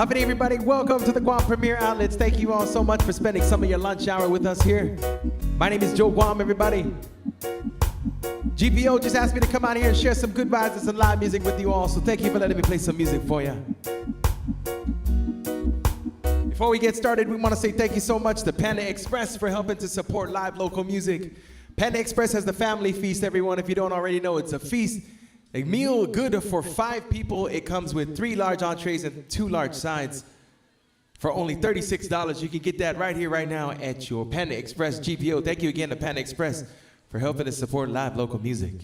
Poppin' everybody, welcome to the Guam Premier Outlets. Thank you all so much for spending some of your lunch hour with us here. My name is Joe Guam, everybody. GPO just asked me to come out here and share some good vibes and some live music with you all, so thank you for letting me play some music for you. Before we get started, we want to say thank you so much to Panda Express for helping to support live local music. Panda Express has the family feast, everyone. If you don't already know, it's a feast. A meal good for 5 people. It comes with 3 large entrees and 2 large sides for only $36. You can get that right here, right now at your Panda Express GPO. Thank you again to Panda Express for helping to support live local music.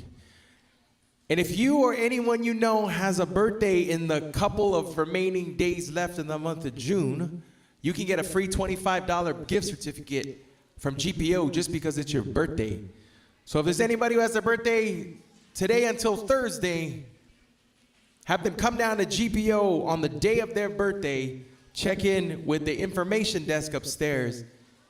And if you or anyone you know has a birthday in the couple of remaining days left in the month of June, you can get a free $25 gift certificate from GPO just because it's your birthday. So if there's anybody who has a birthday today until Thursday, have them come down to GPO on the day of their birthday, check in with the information desk upstairs,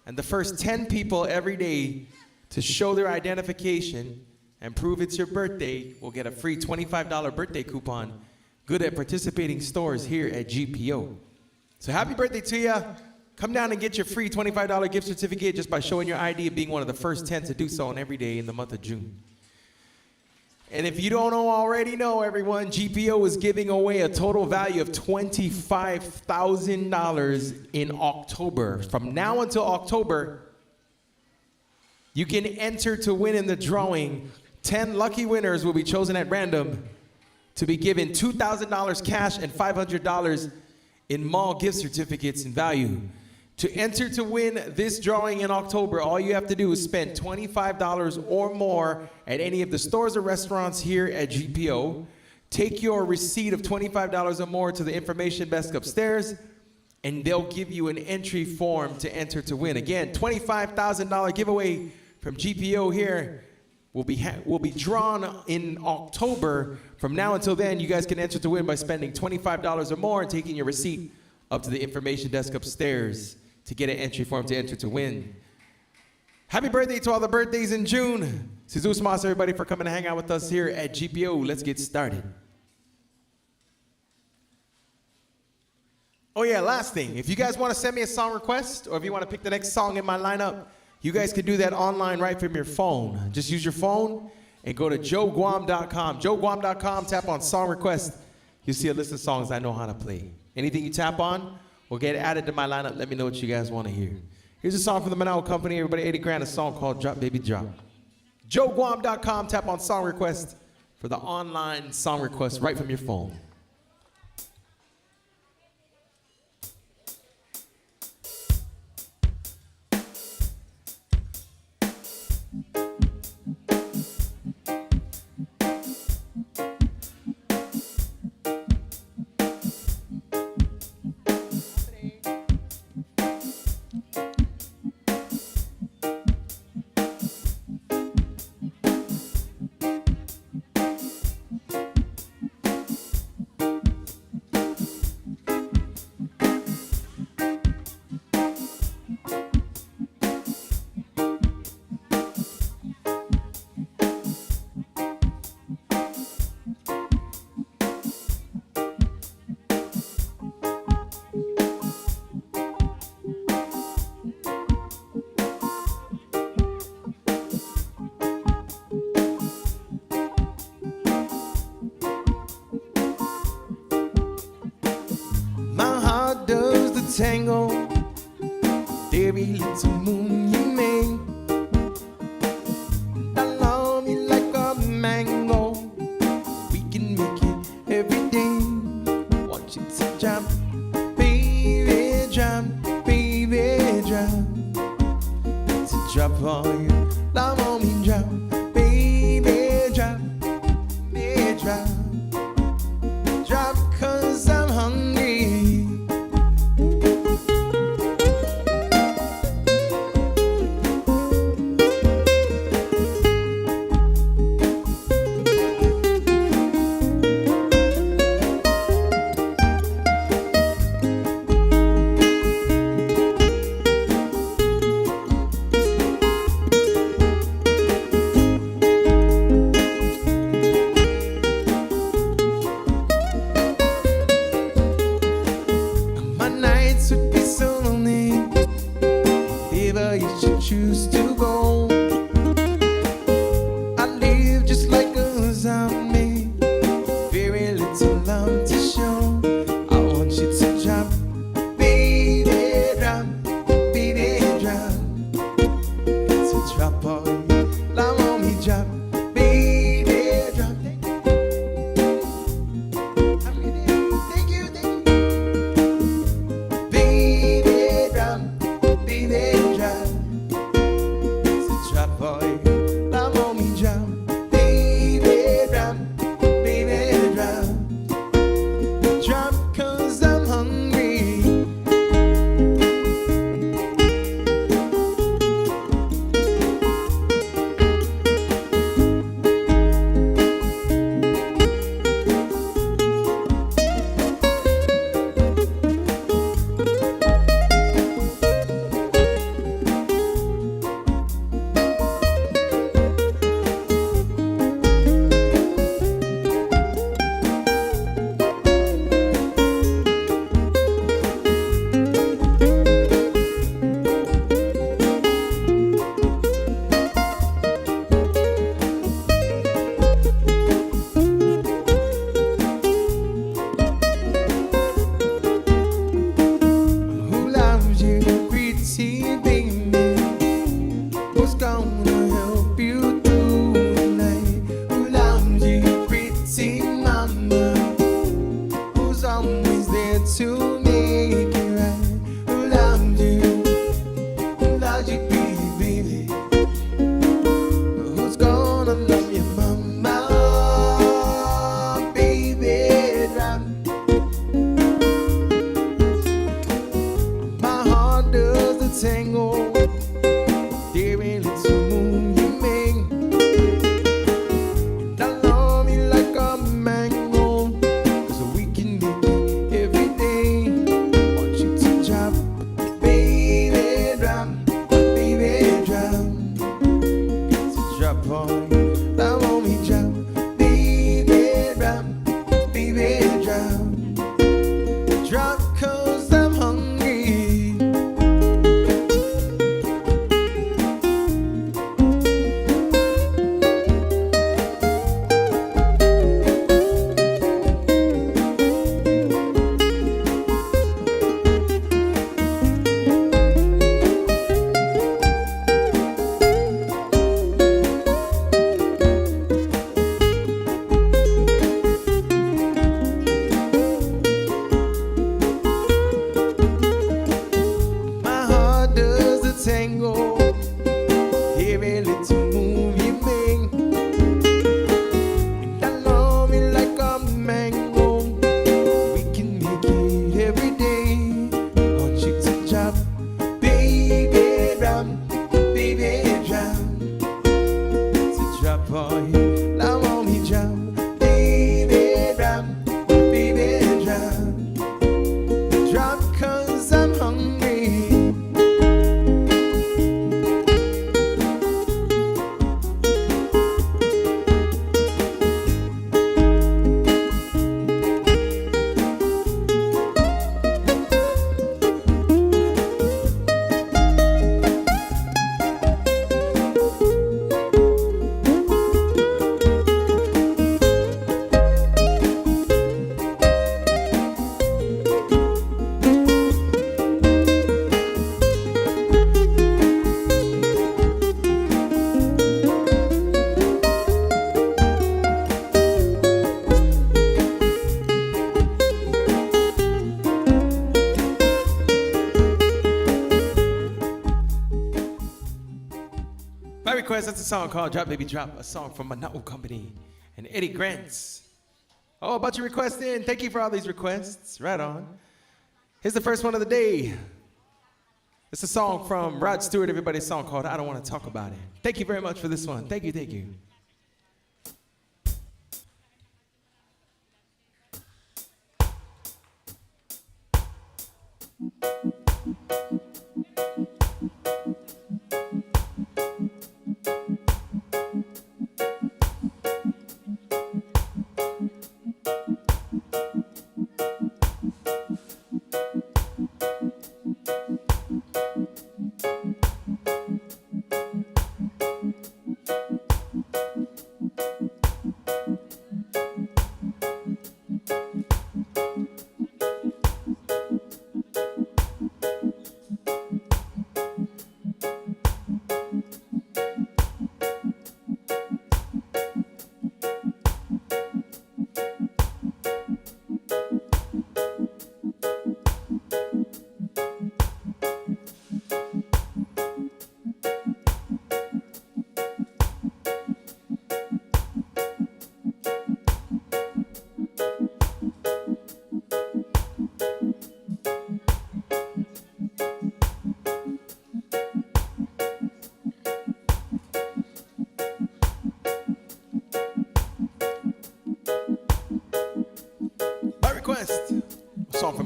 and the first 10 people every day to show their identification and prove it's your birthday will get a free $25 birthday coupon, good at participating stores here at GPO. So happy birthday to you. Come down and get your free $25 gift certificate just by showing your ID and being one of the first 10 to do so on every day in the month of June. And if you don't already know, everyone, GPO is giving away a total value of $25,000 in October. From now until October, you can enter to win in the drawing. 10 lucky winners will be chosen at random to be given $2,000 cash and $500 in mall gift certificates in value. To enter to win this drawing in October, all you have to do is spend $25 or more at any of the stores or restaurants here at GPO. Take your receipt of $25 or more to the information desk upstairs, and they'll give you an entry form to enter to win. Again, $25,000 giveaway from GPO here will be drawn in October. From now until then, you guys can enter to win by spending $25 or more and taking your receipt up to the information desk upstairs to get an entry form to enter to win. Happy birthday to all the birthdays in June. Sizus Mas, everybody, for coming to hang out with us here at GPO. Let's get started. Oh yeah, last thing. If you guys want to send me a song request, or if you want to pick the next song in my lineup, you guys can do that online right from your phone. Just use your phone and go to joeguam.com. joeguam.com, tap on song request. You'll see a list of songs I know how to play. Anything you tap on will get added to my lineup. Let me know what you guys want to hear. Here's a song from the Manal Company. Everybody, 80 grand, a song called Drop Baby Drop. joeguam.com, tap on song request for the online song request right from your phone. Tango, every little moon you make. I love you like a mango. We can make it every day. Want you to drop, baby, drop, baby, drop. To drop on you, love on me, drop, baby, drop, baby, drop. Drop 'cause I'm hungry. choose to go. I live just like a zombie, very little love to show. I want you to drop, baby, drop, baby, drop. To drop on you, I want me drop, baby, drop. Thank you, thank you. Baby, drop, baby, drop. To drop on you, I want me drop, baby, drop, baby, drop. Drop 'cause I'm hungry. Who loves you, pretty baby? Who's gonna help you through the night? Who loves you, pretty mama? Who's always there to make it right? Who loves you? Who loves you, pretty baby? Who's gonna love you, mama? Baby, drop. My heart does the tango. There ain't little move you make. And I love you like a mango, 'cause we can make it every day. Want you to drop, baby, drop, baby, drop. To drop on you, I want me drop, baby, drop, baby, drop. Drop 'cause I'm hungry. My heart does the tango. Every little move you make. And I love you like a mango. We can make it every day. Want you to drop, baby, drop, baby, drop. To drop on you, I want me drop, baby, drop, baby, drop. Drop 'cause I'm hungry. By request, that's a song called Drop Baby Drop, a song from Manao Company and Eddie Grants. Oh, a bunch of requests in. Thank you for all these requests. Right on. Here's the first one of the day. It's a song from Rod Stewart, everybody's song called I Don't Want to Talk About It. Thank you very much for this one. Thank you, thank you.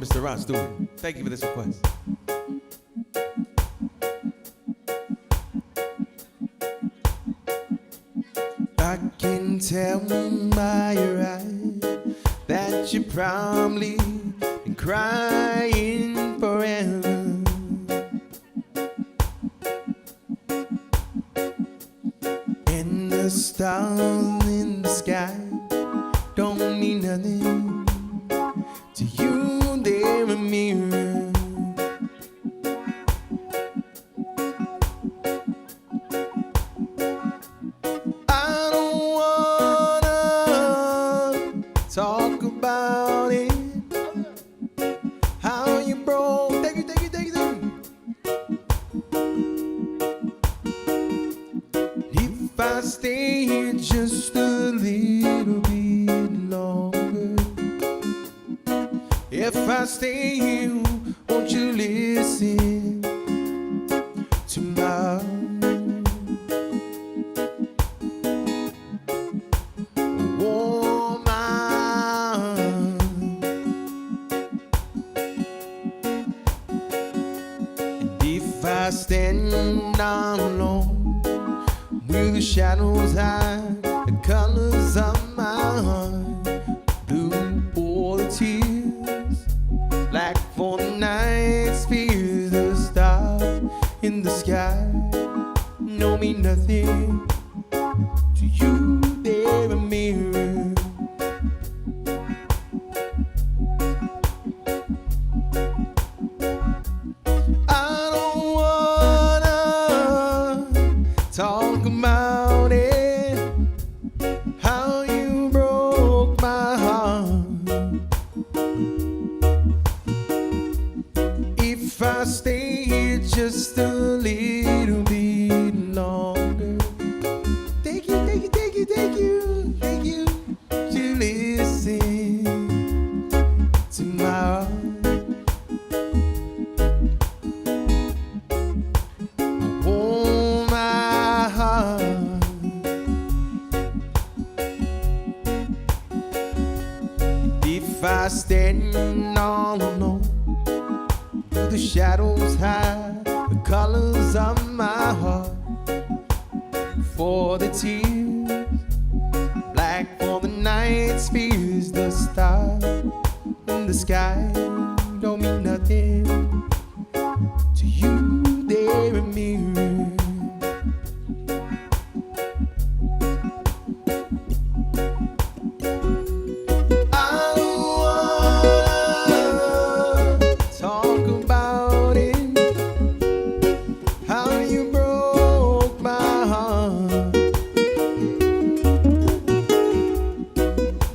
Mr. Rod Stewart. Thank you for this request. I can tell by your eyes that you probably been crying forever. And the stars in the sky don't mean nothing to you, they're a mirror. I don't wanna talk about it, how you broke. Thank you. If I stay here just a little bit longer, if I stay here, won't you listen to my woman? And if I stand down alone, will the shadows hide the colors of my heart? Blue for the tears, black for the night, fears the stars in the sky know me nothing to you, they're a mirror. I don't wanna talk about it, how you broke my heart. If I stay here just a little bit longer, thank you to listen to my heart. If I stand all alone, will the shadows hide the colors of my heart? For the tears, black for the night, fears the stars in the sky don't mean nothing to you, they're a mirror.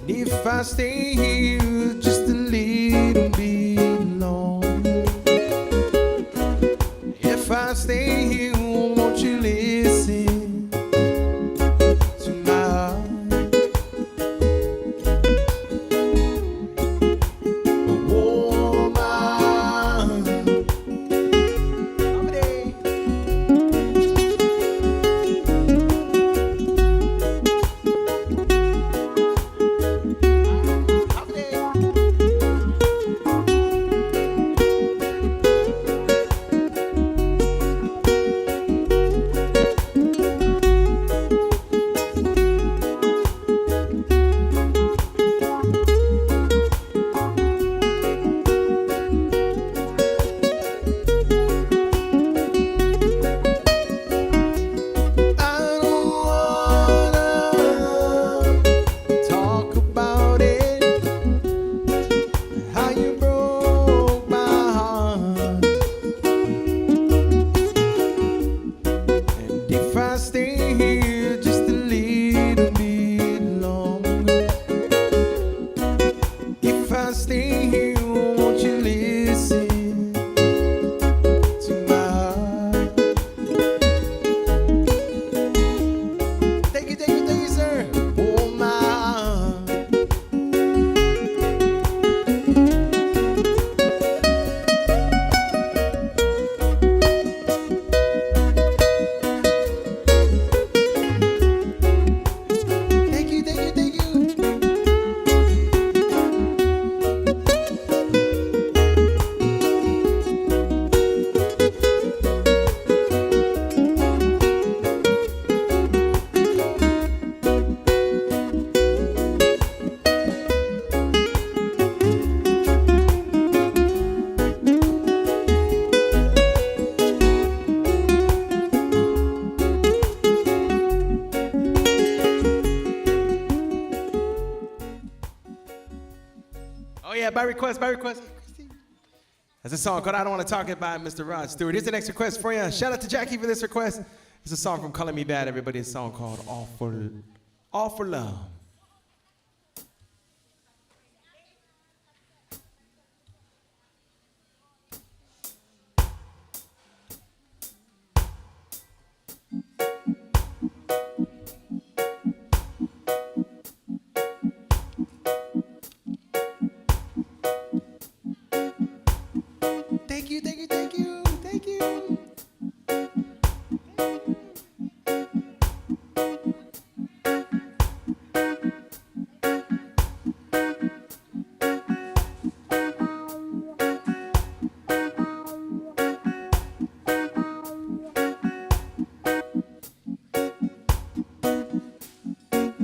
If I stay here just a little bit longer, if I stay here, won't you listen to my heart? Oh, by request, by request. That's a song called I Don't Want to Talk About Mr. Rod Stewart. Here's the next request for you. Shout out to Jackie for this request. It's a song from Color Me Bad, everybody. It's a song called All for Love. Thank you, thank you, thank you, thank you.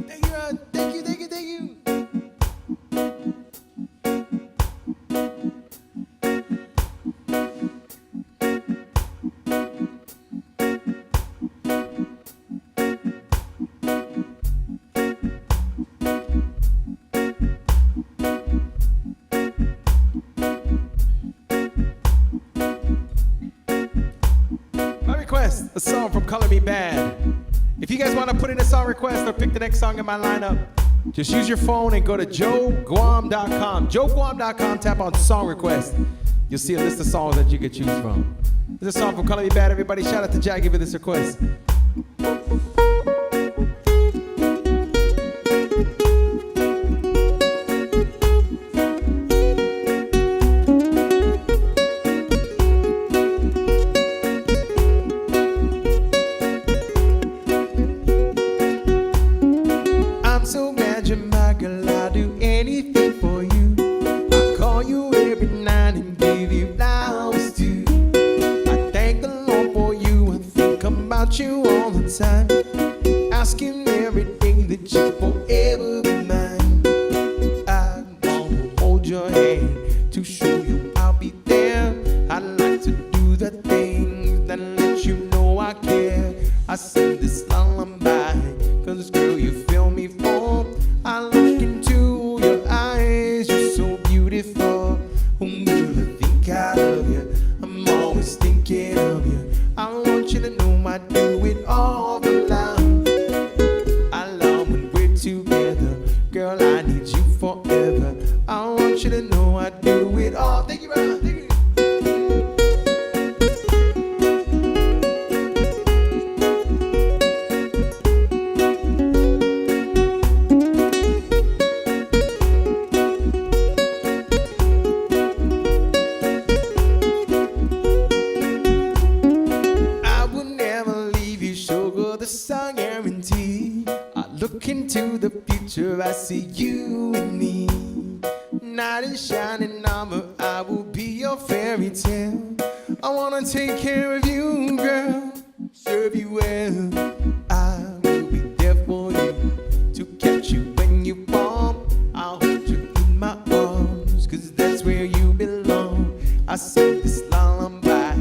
Thank you, Rod. Thank you, thank you, thank you. My request, a song from Color Me Bad. If you guys want to put in a song request or pick the next song in my lineup, just use your phone and go to joeguam.com. Joeguam.com, tap on song request. You'll see a list of songs that you can choose from. This is a song from Color Me Bad, everybody. Shout out to Jackie for this request. I'm so glad you're my girl, I'll do anything for you. I call you every night and give you flowers too. I thank the Lord for you, I think about you all the time. Asking everything that you forever be mine. I wanna hold your hand to show you I'll be there. I like to do the things that let you know I care. I sing this lullaby, cause girl you fill me full. I look into your eyes, you're so beautiful. Oh girl, I think I love you, I'm always thinking of you. I want you to know I do it all for love. I love when we're together, girl I need you forever. I want you to know I do it all. Thank you, brother. Thank you. I will never leave you, sugar, this I guarantee. I look into the future, I see you and me. Knight in shining armor, I will be your fairy tale. I wanna take care of you, girl, serve you well. I will be there for you, to catch you when you fall. I'll hold you in my arms, cause that's where you belong. I sing this lullaby,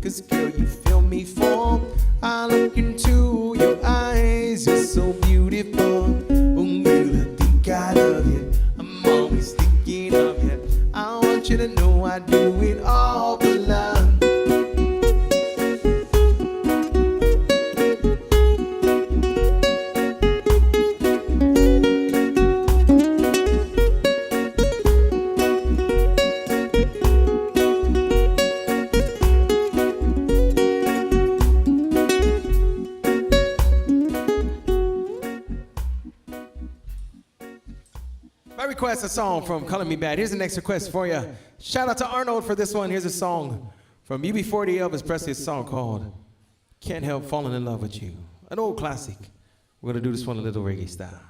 cause girl you fill me full. I look into your eyes, you're so beautiful. Oh girl, I think I love you, I'm always thinking of you. I want you to know I do it all for love. My request, a song from Color Me Bad. Here's the next request for you. Shout out to Arnold for this one. Here's a song from UB40 Elvis Presley, a song called Can't Help Falling in Love with You. An old classic. We're gonna do this one a little reggae style.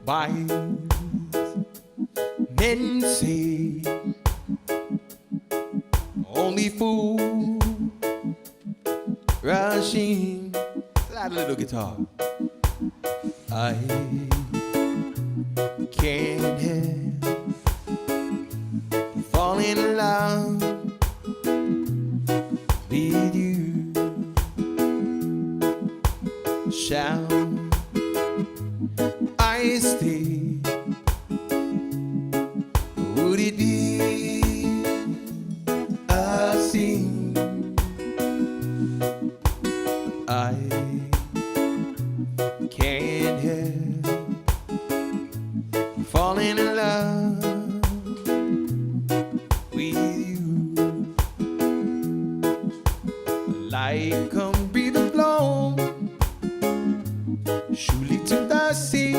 wise men say only fool rushing. Slide a little guitar. I can't help falling in love with you. Shall I stay? Would it be a sin? I can't help falling in love with you. Like a breeze blow surely to the sea,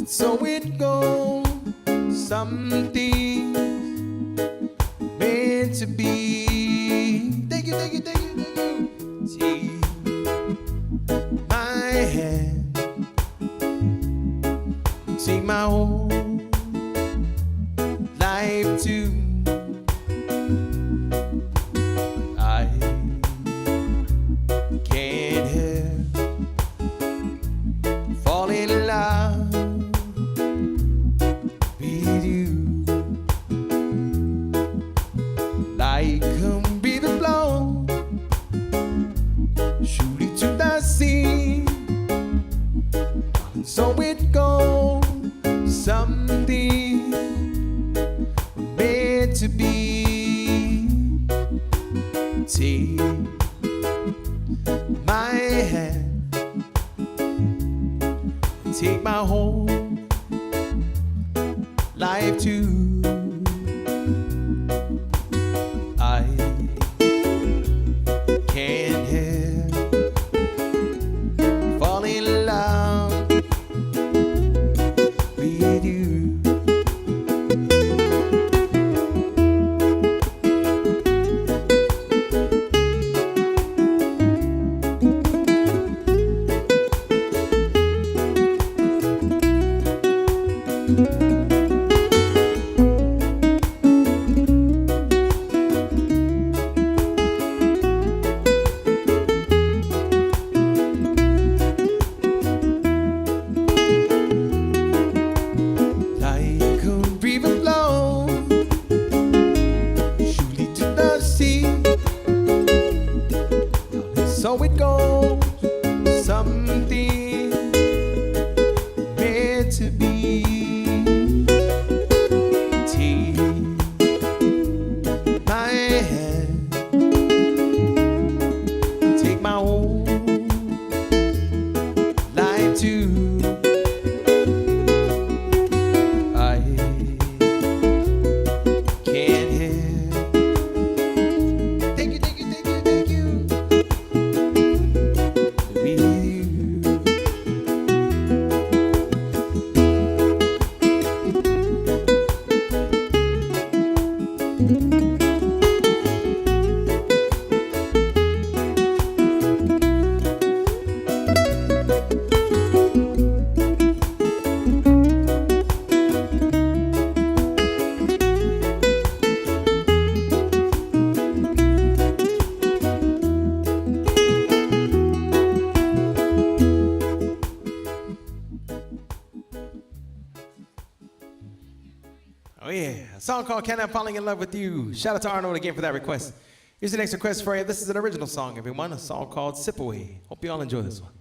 so it goes. Something meant to be. Thank you, thank you, thank you, thank you. Take my hand, take my whole life too. I can't help falling in love with you. Like a breeze blow surely to the sea, so it goes. Something meant to be. Take my hand, take my whole life too. I can't help falling in love with you. So it goes, something meant to be. Take my hand, take my whole life too. I can't help. Thank you, thank you, thank you, thank you. Oh yeah, a song called Can I Falling in Love with You. Shout out to Arnold again for that request. Here's the next request for you. This is an original song, everyone. A song called Sip Away. Hope you all enjoy this one.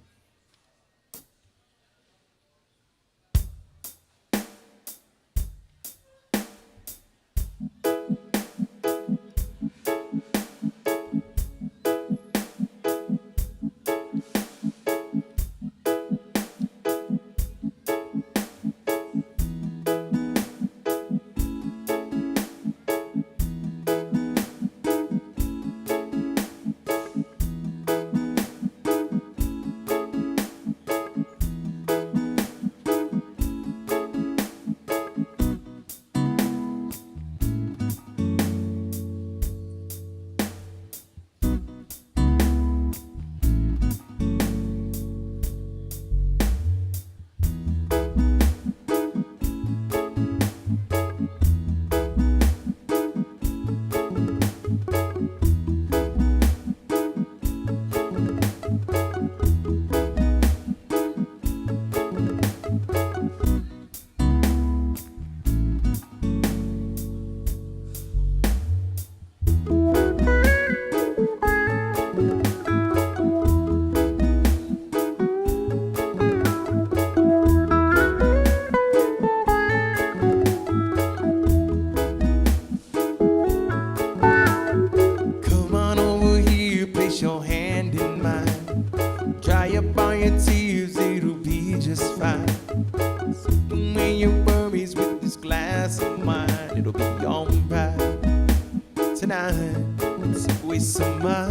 be alright tonight. Sip away some wine,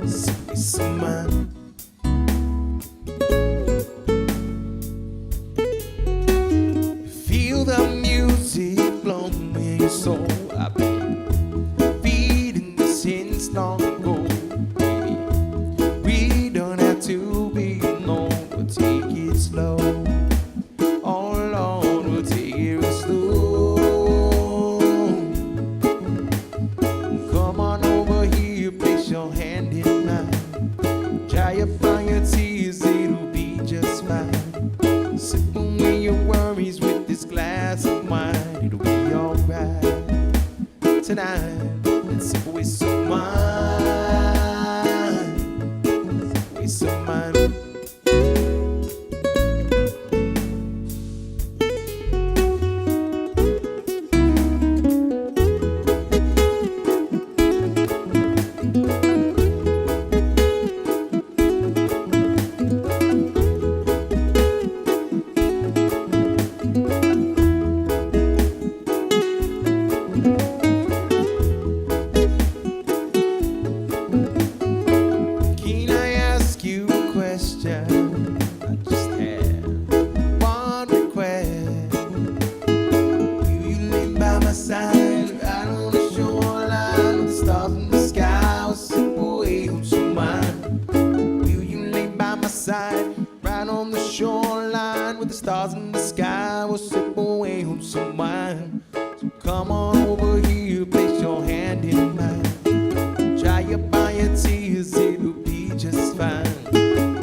sip away some wine. Feel the music blowing in your soul. I've been feeding this since long ago. Baby, we don't have to be alone. We'll take it slow. Oh Lord, we'll take it slow. Come on over here, place your hand in mine. Dry up on your tears, it'll be just fine. Sip away your worries with this glass of wine. It'll be alright tonight. Let's sip away some wine, sip away some wine. Right on the shoreline with the stars in the sky, we'll sip away on some wine. So come on over here, place your hand in mine. Dry up all your tears, it'll be just fine.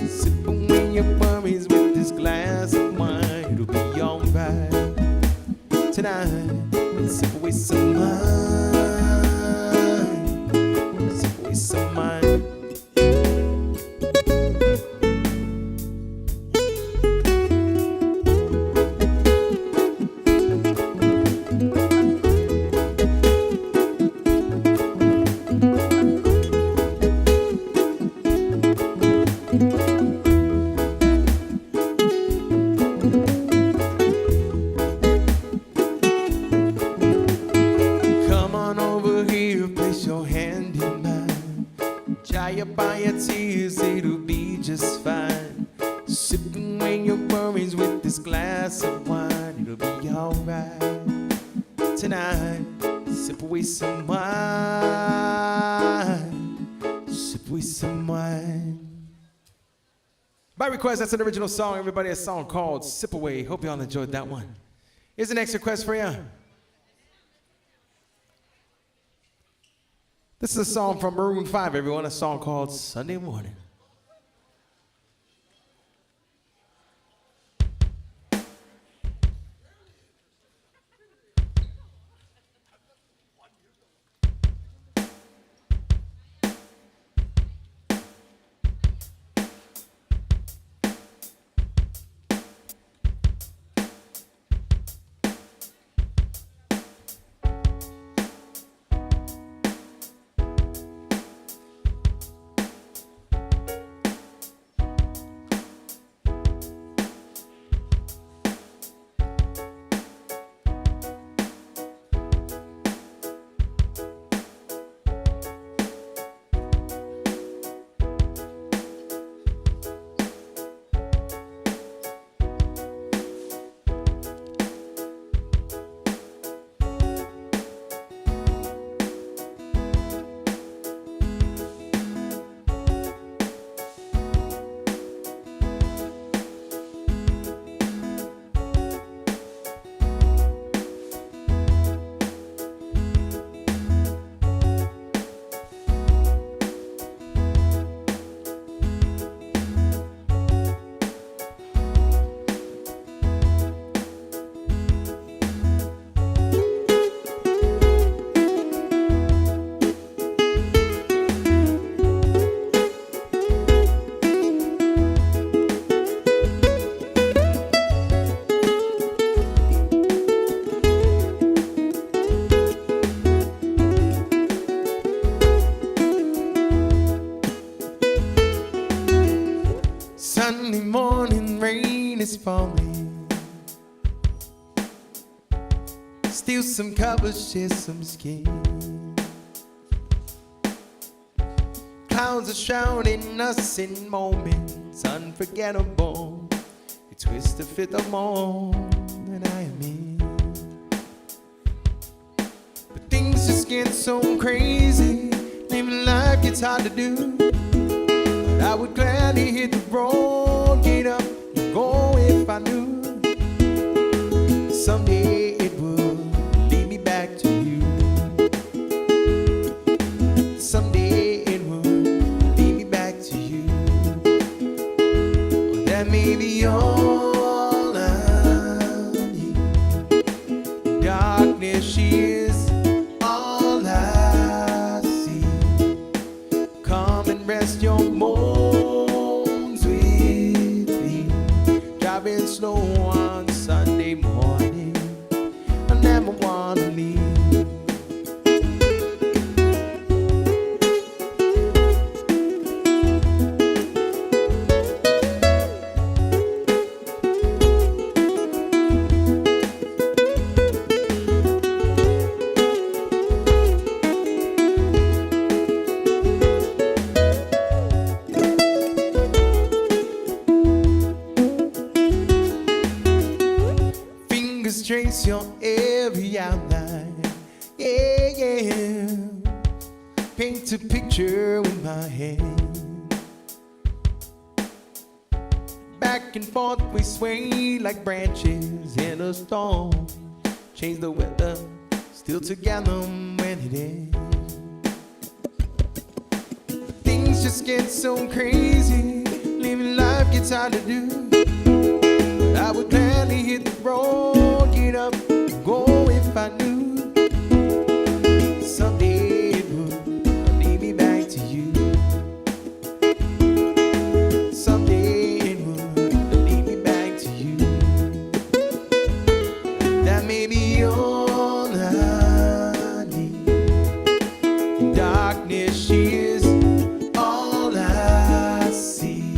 Sip away your worries with this glass of wine. It'll be alright tonight. Let's sip away some wine, sip away some wine. Dry up all your tears, it'll be just fine. Sip away your worries with this glass of wine. It'll be alright tonight. Sip away some wine, sip away some wine. By request, that's an original song. Everybody, a song called Sip Away. Hope y'all enjoyed that one. Here's the next request for you. This is a song from Maroon 5, everyone, a song called Sunday Morning. Steal some covers, share some skin. Clouds are shrouding us in moments unforgettable. We twist to fit the mold that I am in. But things just get so crazy, living life gets hard to do. But I would gladly hit the road, get up and go if I knew someday it would lead me back to you. Someday it would lead me back to you. Or that may be all I need. Darkness, she is all I see. Come and rest your bones with me. Driving slow on Sunday morning, I never wanna leave. Fingers trace your every outline, yeah, yeah. Paint a picture with my hand. Back and forth we sway like branches in a storm. Change the weather, still together when it ends. Things just get so crazy, living life gets hard to do. But I would gladly hit the road, get up, go if I knew someday it would lead me back to you. Someday it would lead me back to you. That may be all I need. Darkness, she is all I see.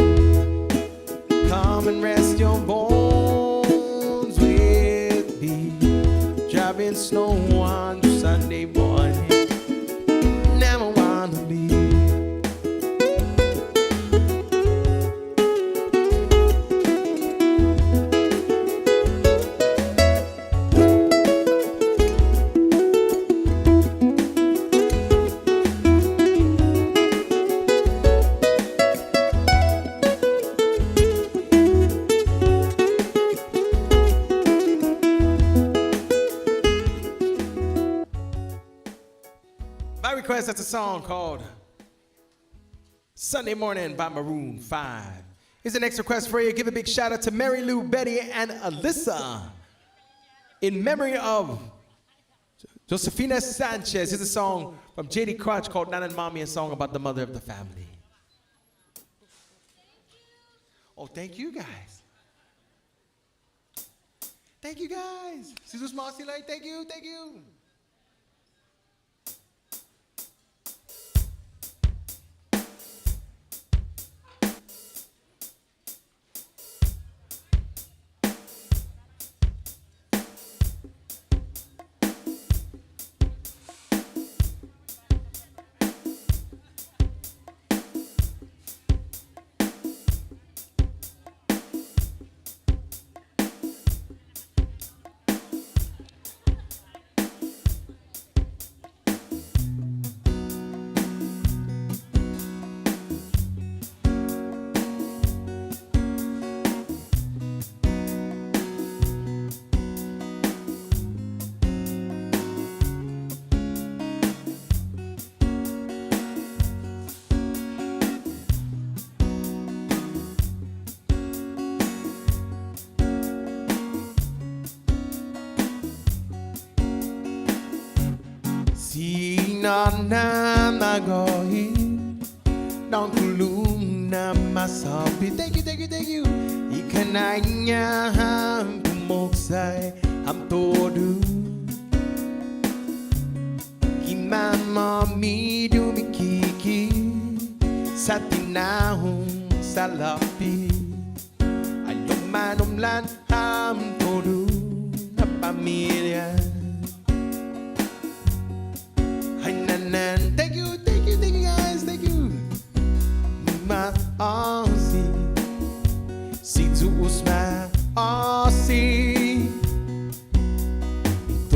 Come and rest your bones with me. Driving slow on Sunday morning, never wanna leave. My request, that's a song called Sunday Morning by Maroon 5. Here's the next request for you. Give a big shout out to Mary Lou, Betty, and Alyssa in memory of Josefina Sanchez. Here's a song from J.D. Crotch called Nana and Mommy, a song about the mother of the family. Oh, thank you guys. Thank you guys. Jesus Marcy, like, thank you, thank you. na nagohin ng tulong na masabi. Thank you, thank you, thank you. Ikanay niya ang pumoksay ang todo. Himamami dumikiki sa tinahong salapi. Ayaw manumlan ang todo na pamilya.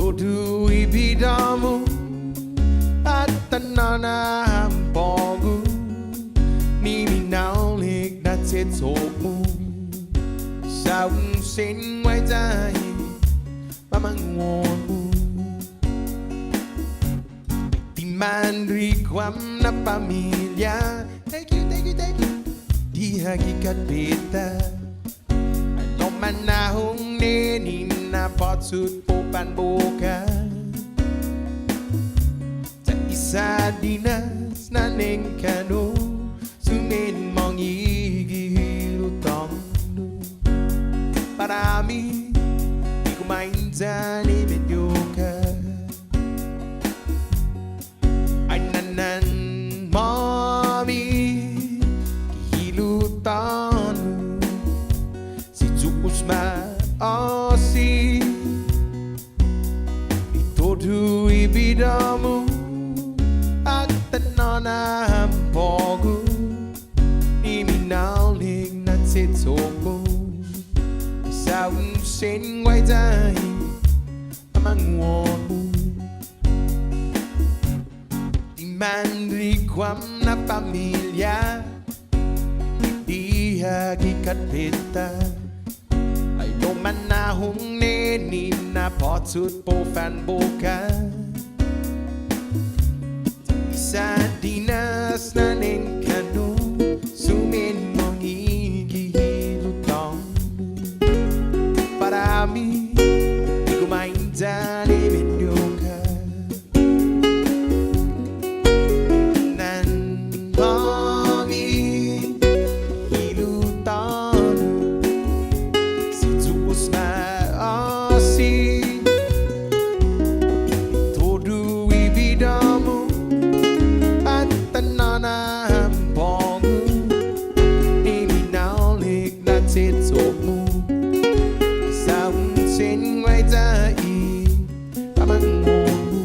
Itodu ibidamu atanana hampogu Nini naulik na tetomu Saung sin ngoài dài Mamang wonu Timandri Guam na pamilya Thank you Di hakikat beta Alam manahong nini na potsut po panboka Sa isa dinas na nengkano Sumin mong igihilutang Marami di kumain sa libidyo ka Ay nanan mami Kihilutan Si Tsukus maasi Itodu ibidamu At tanana hampogu Iminaulig na titomu Saung sin ngoài dài Amang wonu Timandri Guam na pamilya Di hakikat beta Ay lumanahong neni na potsut po fanboka Isa dinas na nengkano Sumin mong igihilutang Parami di kumain sa libidyo ka Nan mami hilutan Si Tsukus maasi Itodu ibidamu At tanana hampogu Iminaulig na titomu Saung sin ngoài dài Amang wonu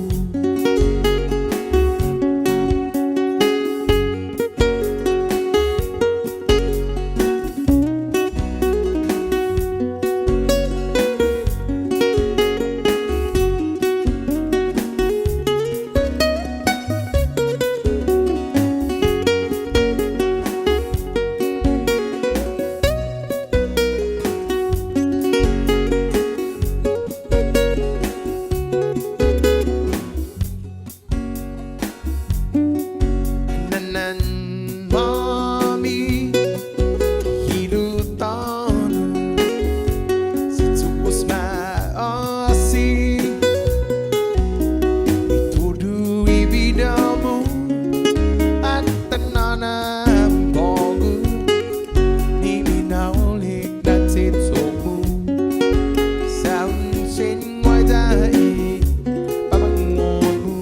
Nanan mami Hilutan Si Tsukus maasi Itodu ibidamu At tanana hampogu Iminaulig na titomu Saung sin ngoài dài Amang wonu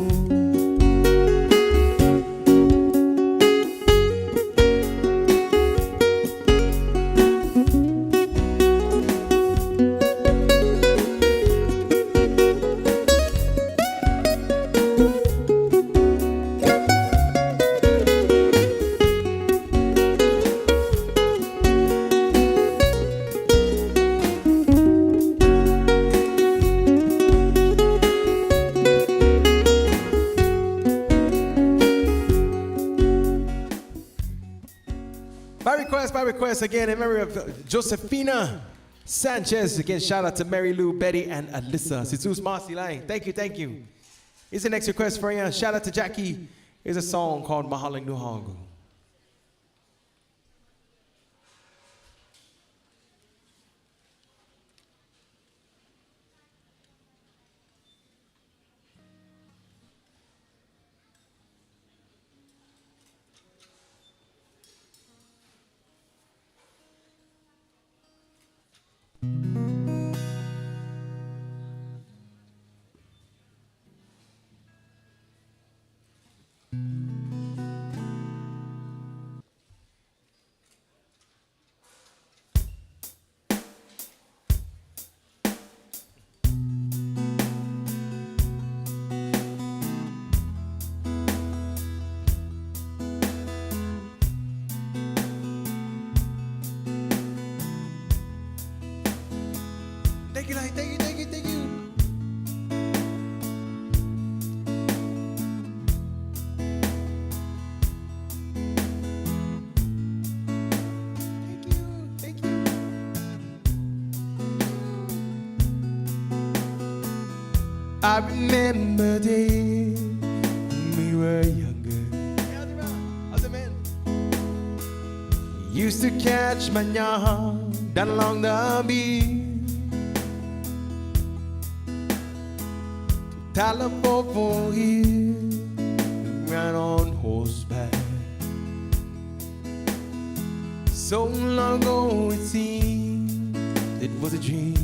By request again in memory of Josefina Sanchez. Again, shout out to Mary Lou, Betty, and Alyssa. Situs Marcy Lang. Thank you. Here's the next request for you. Shout out to Jackie. Here's a song called Mahaling Nuhagu. I remember days when we were younger. Used to catch my yarn down along the beach. Telephone here, ran on horseback. So long ago it seemed it was a dream.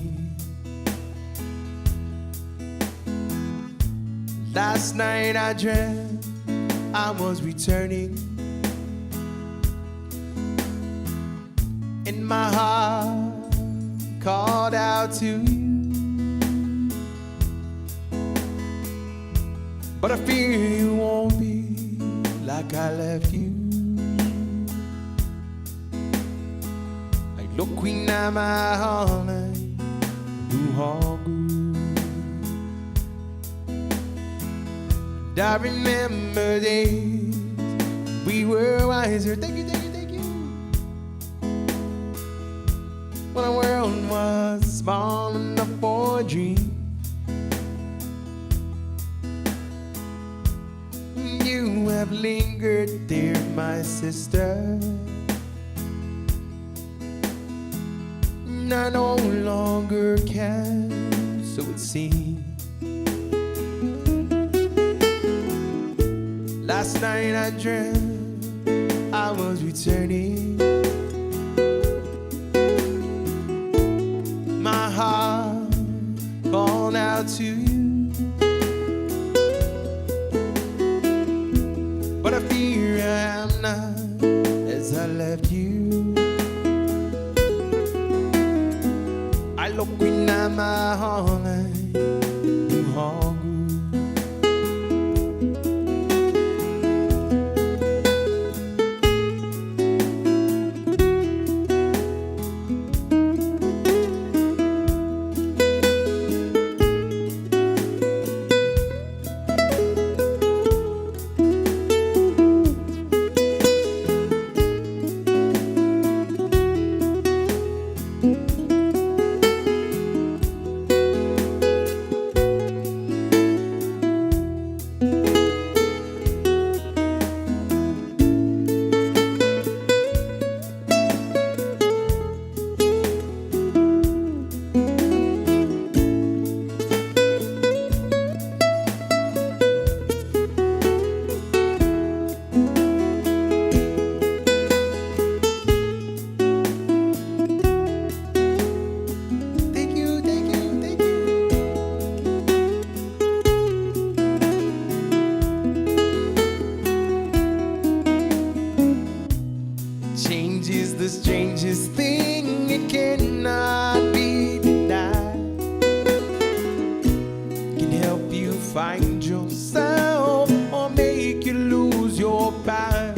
Last night I dreamt I was returning, and my heart called out to you. But I fear you won't be like I left you. Ay loko'y namahalay buhagu. And I remember days we were wiser. Thank you, thank you, thank you. When our world was small enough for a dream. You have lingered there, my sister. And I no longer can, so it seems. Last night I dreamt I was returning. My heart called out to you. But I fear I am not as I left you. I loko'y namahalay buhagu. Change is the strangest thing, it cannot be denied. It can help you find yourself or make you lose your pride.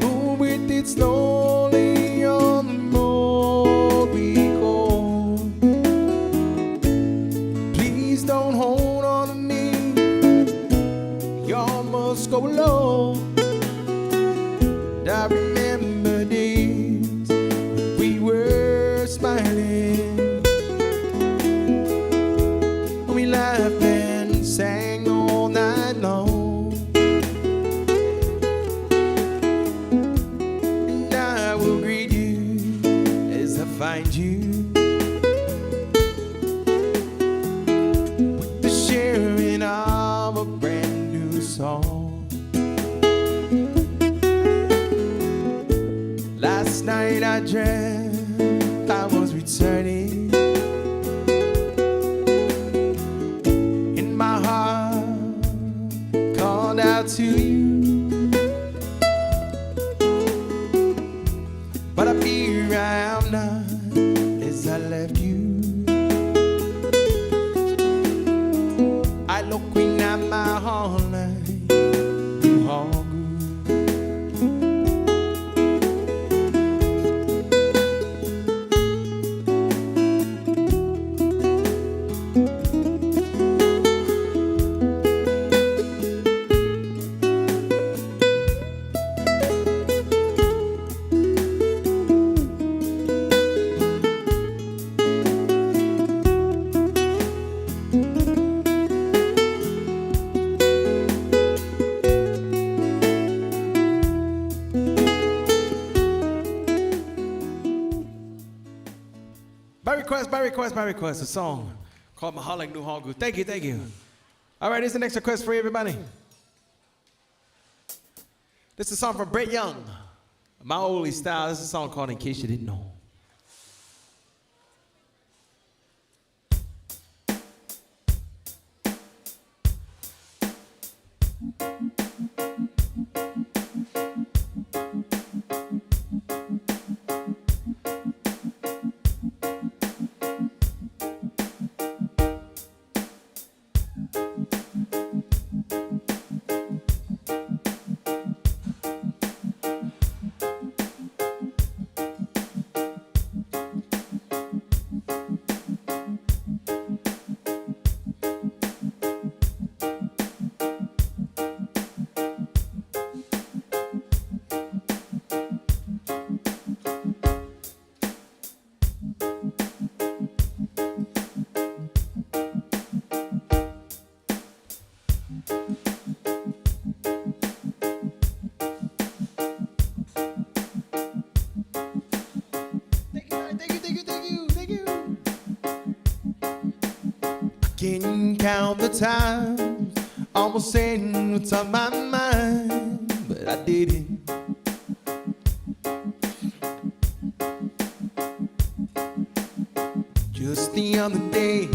Move with it slowly on the road we go. Please don't hold on to me, you must go low. I remember days when we were smiling, we laughed and sang all night long. And I will greet you as I find you, with the sharing of a brand new song. Last night I dreamt I was returning, and my heart called out to you. But I fear I am not as I left you. I loko'y namahalay buhagu. request, a song called Mahalang Nuhongu. Thank you. All right, here's the next request for you, everybody. This is a song from Brett Young, Maoli style. This is a song called In Case You Didn't Know. Can't count the time, almost saying what's on my mind, but I didn't. Just the other day,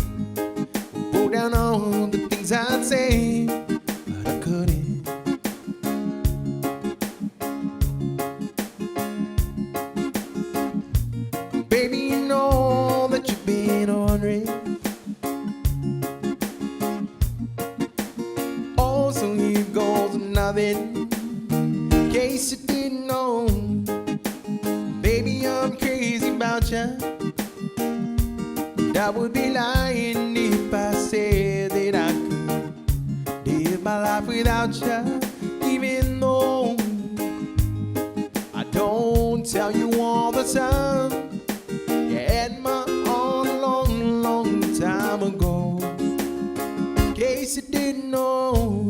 wrote down all the things I'd say, but I couldn't. Baby, you know that you've been wondering. So here goes nothing, in case you didn't know. Baby, I'm crazy about you. I would be lying if I said that I could live my life without you. Even though I don't tell you all the time, you had my all a long, long time ago. In case you didn't know.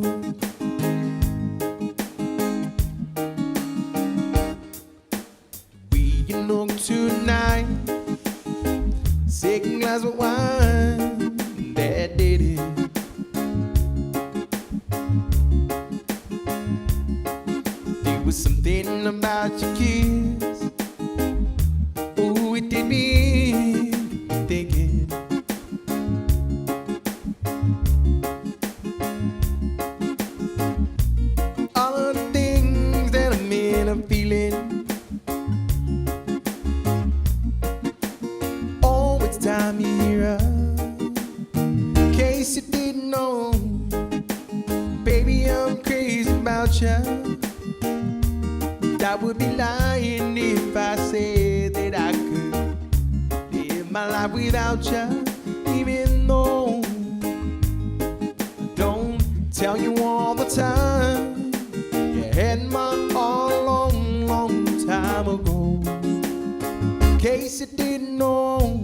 Look tonight, second glass of wine, that did it. There was something about your kiss, ooh, it did me thinking. All of the things that I'm in, I'm feeling. Time here, in case you didn't know, baby, I'm crazy about you. I would be lying if I said that I could live my life without you. Even though I don't tell you all the time, you had my all a long, long time ago. In case you didn't know.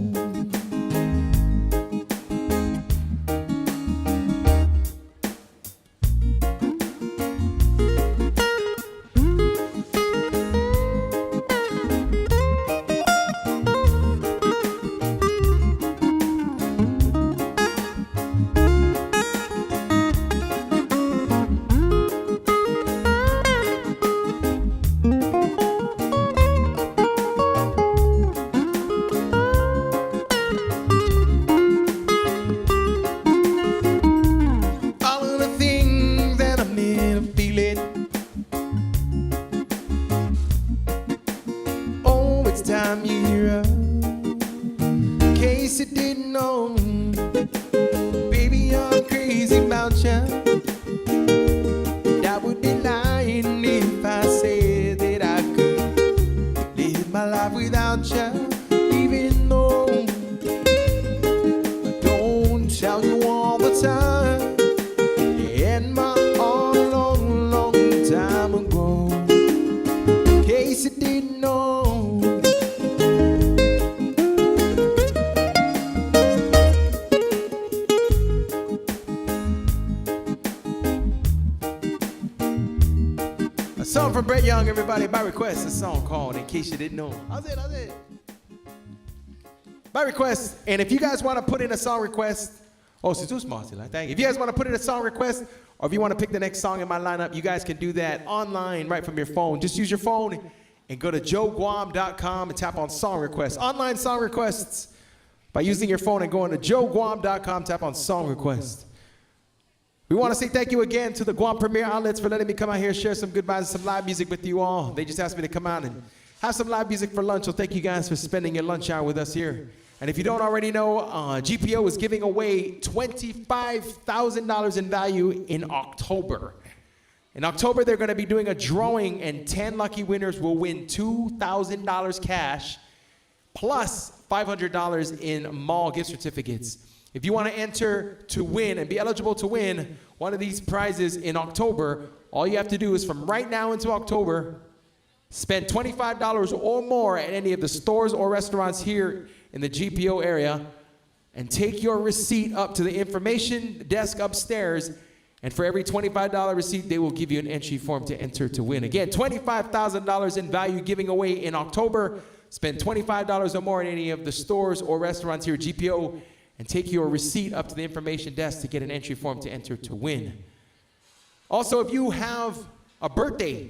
Time you're up, in case you didn't know, baby, I'm crazy about you. And I would be lying if I said that I could live my life without you. Even though I don't tell you all the time, you had my all a long, long time ago. In case you didn't know. Song from Brett Young, everybody, by request, a song called In Case You Didn't Know. How's it? My request, and if you guys want to put in a song request, thank you. If you guys want to put in a song request, or if you want to pick the next song in my lineup, you guys can do that online right from your phone. Just use your phone and go to joeguam.com and tap on song requests. Online song requests by using your phone and going to joeguam.com, tap on song requests. We want to say thank you again to the Guam Premier Outlets for letting me come out here, share some good vibes and some live music with you all. They just asked me to come out and have some live music for lunch, so thank you guys for spending your lunch hour with us here. And if you don't already know, GPO is giving away $25,000 in value in October. In October, they're going to be doing a drawing, and 10 lucky winners will win $2,000 cash plus $500 in mall gift certificates. If you want to enter to win and be eligible to win one of these prizes in October, all you have to do is from right now into October, spend $25 or more at any of the stores or restaurants here in the GPO area, and take your receipt up to the information desk upstairs, and for every $25 receipt, they will give you an entry form to enter to win. Again, $25,000 in value giving away in October. Spend $25 or more at any of the stores or restaurants here at GPO, and take your receipt up to the information desk to get an entry form to enter to win. Also, if you have a birthday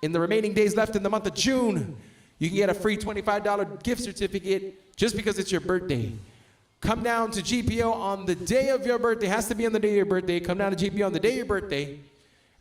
in the remaining days left in the month of June, you can get a free $25 gift certificate just because it's your birthday. Come down to GPO on the day of your birthday. It has to be on the day of your birthday. Come down to GPO on the day of your birthday.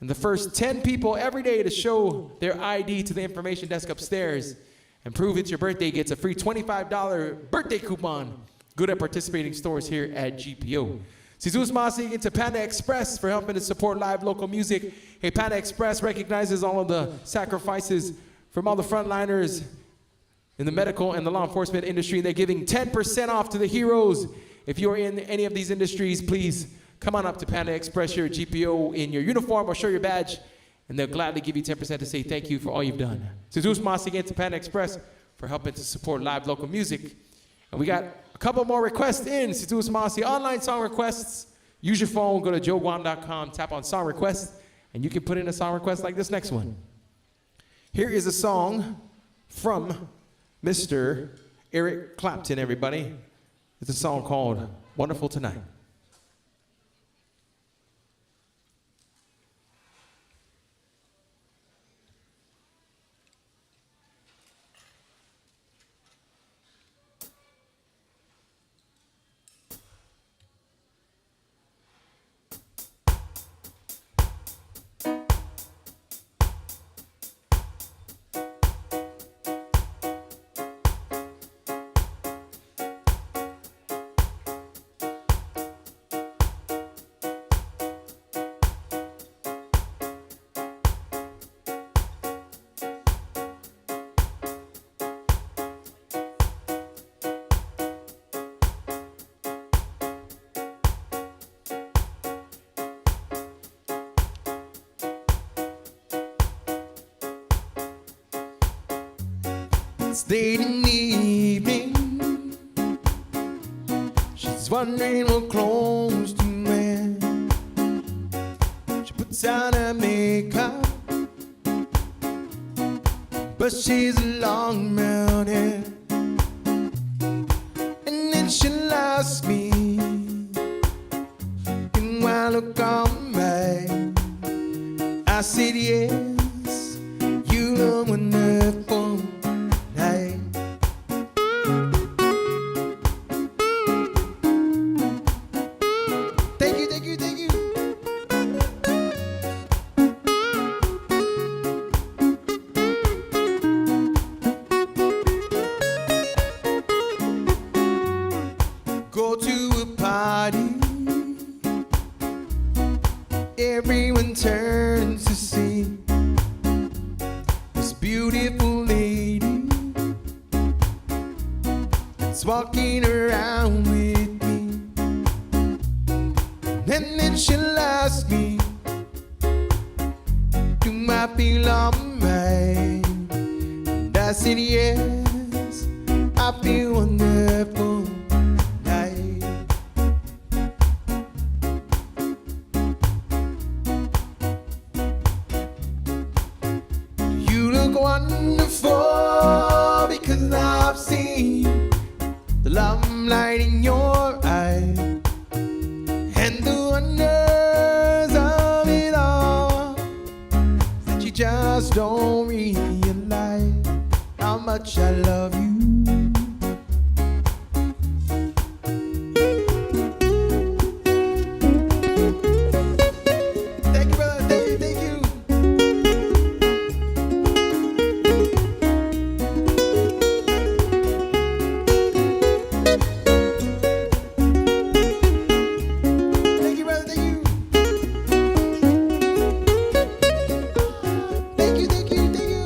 And the first 10 people every day to show their ID to the information desk upstairs and prove it's your birthday gets a free $25 birthday coupon. Good at participating stores here at GPO. Jesus Masi to Panda Express for helping to support live local music. Hey, Panda Express recognizes all of the sacrifices from all the frontliners in the medical and the law enforcement industry. They're giving 10% off to the heroes. If you're in any of these industries, please come on up to Panda Express here at GPO in your uniform or show your badge, and they'll gladly give you 10% to say thank you for all you've done. Jesus Mas again to Panda Express for helping to support live local music. And we got a couple more requests in. Jesus Masi, online song requests. Use your phone, go to joeguam.com, tap on song requests, and you can put in a song request like this next one. Here is a song from Mr. Eric Clapton, everybody. It's a song called Wonderful Tonight. It's late in the evening. She's wondering what clothes to wear. She puts on her makeup, but she's a long brown hair. And then she'll ask me, do I look alright? I said yes, you look wonderful. Go to a party, everyone turns to see this beautiful lady that's walking around with me. And then she'll ask me, do I feel alright? And I said yes, I feel wonderful. Wonderful, because I've seen the love just don't realize how much I love you. Thank you, brother. Thank you, thank you. Thank you, brother. Thank you. Thank you, thank you, thank you.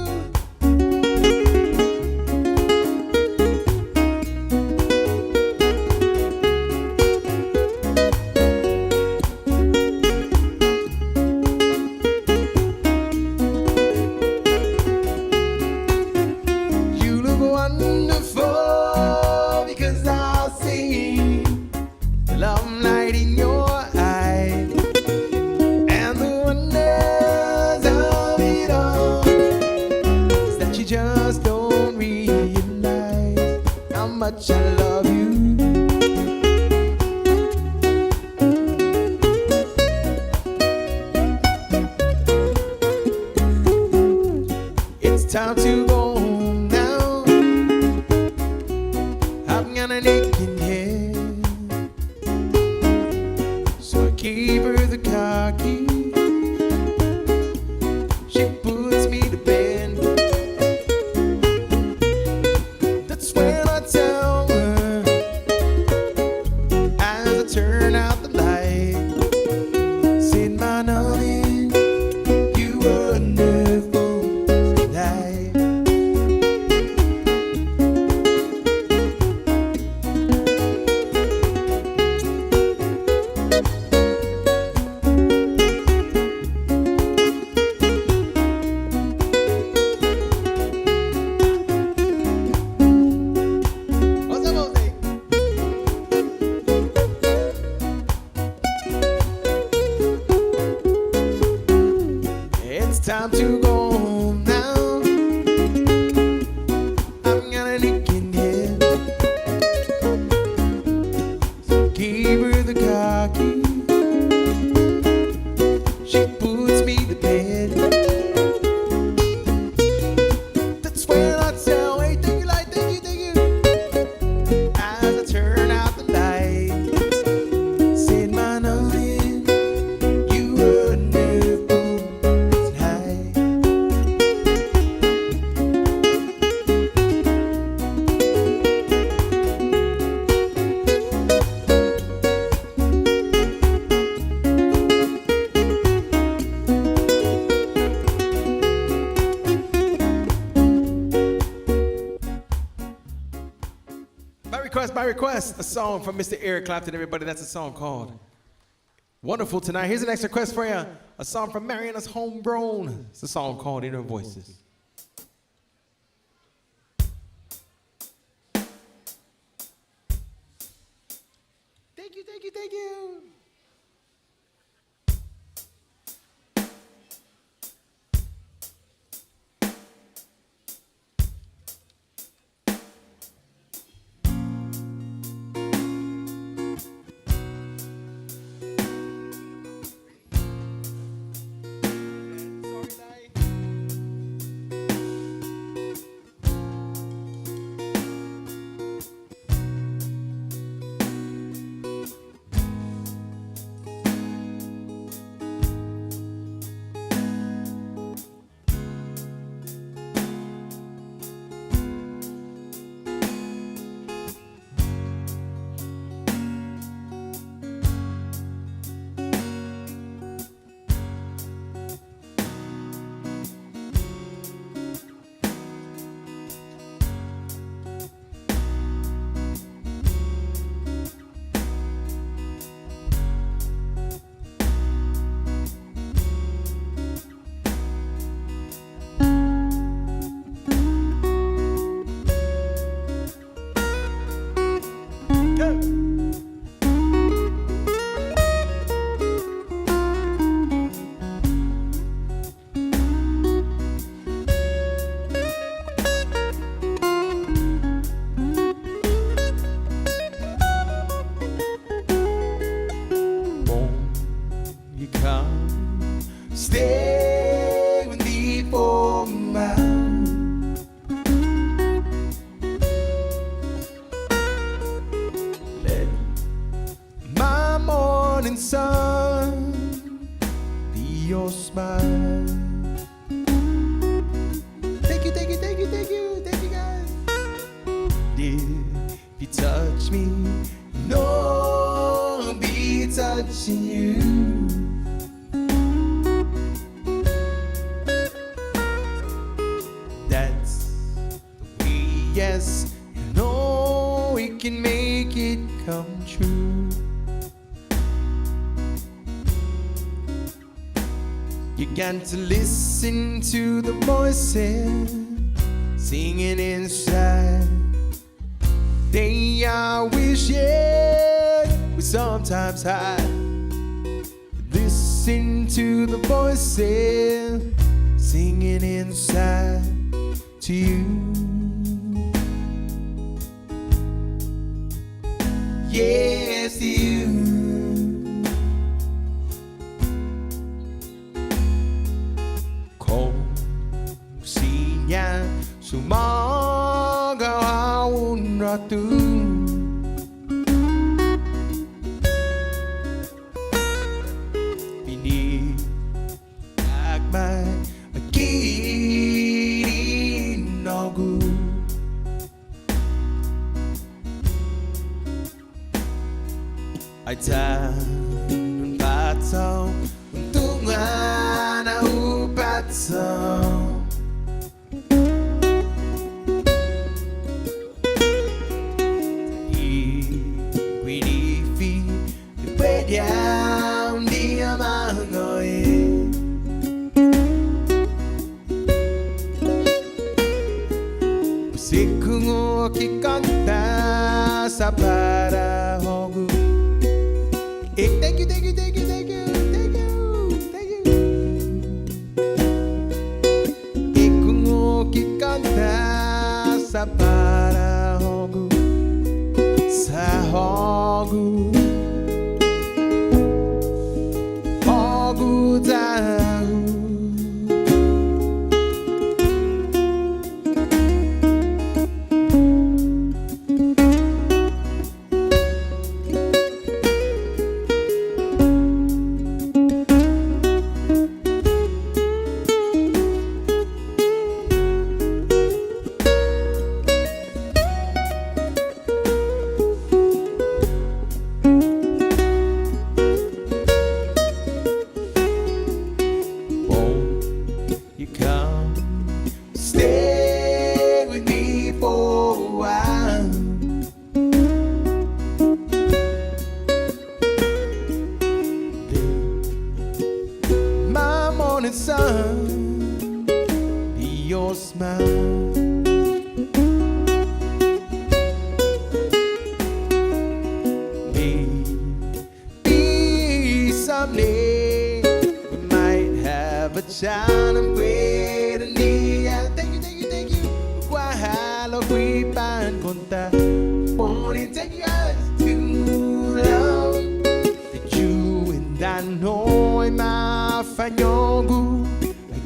You look wonderful because I see the love light in your eyes and the wonders of it all is that you just don't realize how much I love you. It's time to go home now. I'm gonna take in here, so I gave her the car key. She puts me to bed. That's when I tell her, as I turn out the light, said, my darling, you were wonderful tonight. What's up, Jose? It's time to go home now. I'm gonna nick in here, so I gave her the car key. She puts me to bed. That's when I tell, hey, thank you, light, thank you, thank you. As I turn out the light, said, my darling, you were wonderful tonight. By request, a song from Mr. Eric Clapton, everybody. That's a song called Wonderful Tonight. Here's the next request for you. A song from Mariana's Homegrown. It's a song called Inner Voices. Thank you, thank you, thank you. morning sun be your smile. Thank you, thank you, thank you, thank you, thank you guys. If you touch me, no, I'll be touching you. That's the way, yes, you know we can make it come true. You got to listen to the voices singing inside. They are wishing we sometimes hide. Listen to the voices singing inside to you. Yes, to you. Kung siya sumagawang ratu. Pinigagmay aginagu. Ay tanong patsaw untungan na upatsaw. Igwinifi down di amangoy. Musikungo kikanta sa parahogu. Thank you, thank you, thank you, thank you, thank you, thank you. Ikungo kikanta sa parahogu, sa hogu, hogu tahu. Sun, be your smile. Maybe someday we might have a child and pray to me. Thank you, thank you, thank you. Wahalo kwipan konta. Won't it take us too long that you and I know I'm fanyogu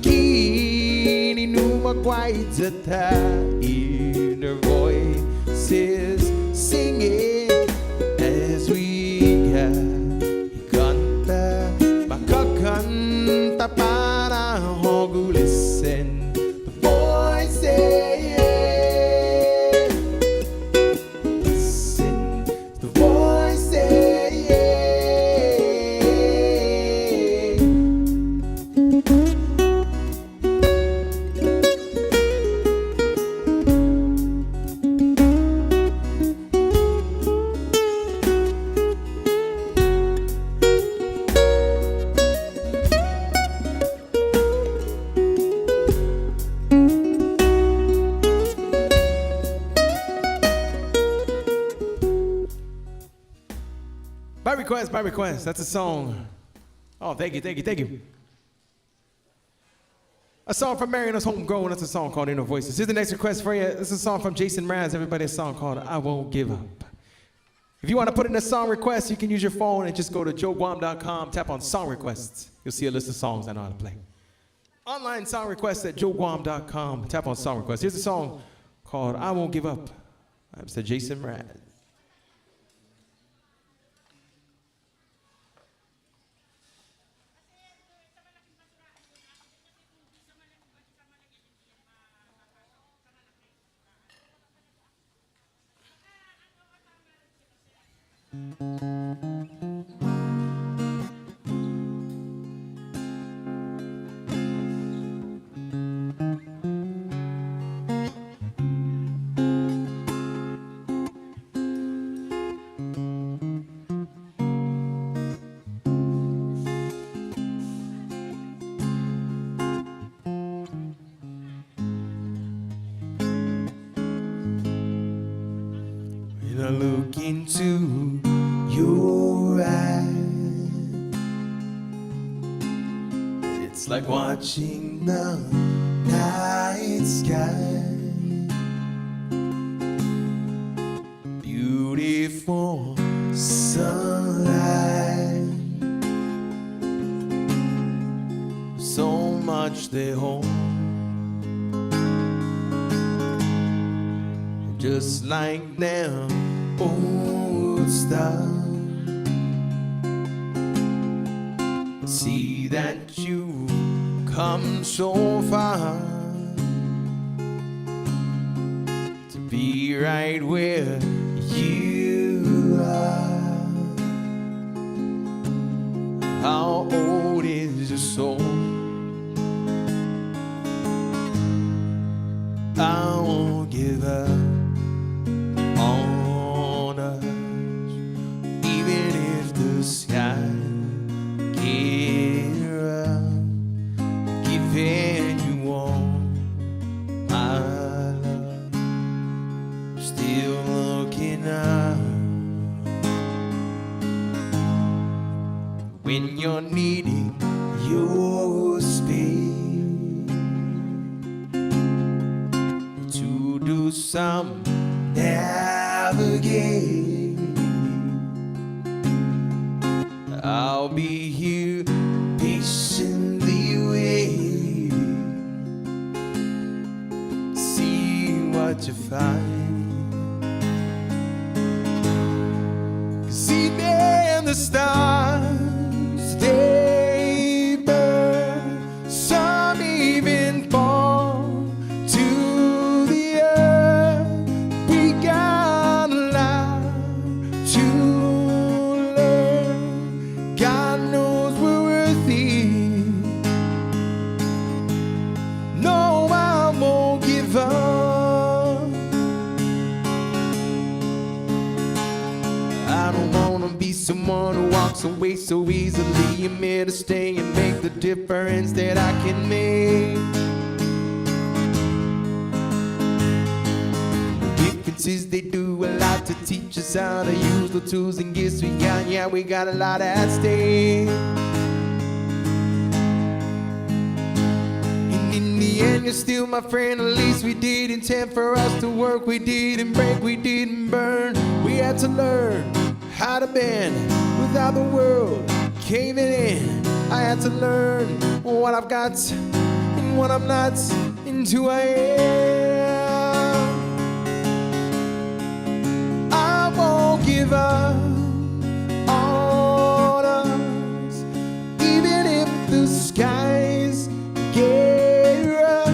Kini numa kwaitata inner voices singing as we kanta makakanta para hogu. Listen the voices, listen the voices. By request, that's a song. Oh, thank you, thank you, thank you. A song from Marion's Homegrown, that's a song called Inner Voices. Here's the next request for you. This is a song from Jason Mraz, everybody, a song called I Won't Give Up. If you want to put in a song request, you can use your phone and just go to joeguam.com, tap on song requests. You'll see a list of songs I know how to play. Online song requests at joeguam.com, tap on song requests. Here's a song called I Won't Give Up. I'm Mr. Jason Mraz. When I look into your eyes, it's like watching the night sky. Beautiful sunlight, so much they hold. Just like them old stars. See that you come so far to be right where you are. How old is your soul? I won't give up on us, even if the sky get rough. Giving you all my love, still looking up. When you're needing your space to do some navigate, I'll be here patiently waiting, see what you find. 'Cause even the stars, they burn, some even fall to the earth. We got a lot to learn. God knows we're worthy. No, I won't give up. I don't wanna be someone who walks away so easily. I'm here to stay and make the difference that I can make. Differences, they do a lot to teach us how to use the tools and gifts we got. Yeah, we got a lot at stake. And in the end, you're still my friend. At least we did intend for us to work. We didn't break, we didn't burn. We had to learn how to bend without the world caving in. I had to learn what I've got and what I'm not, and who I am. I won't give up on us, even if the skies get rough.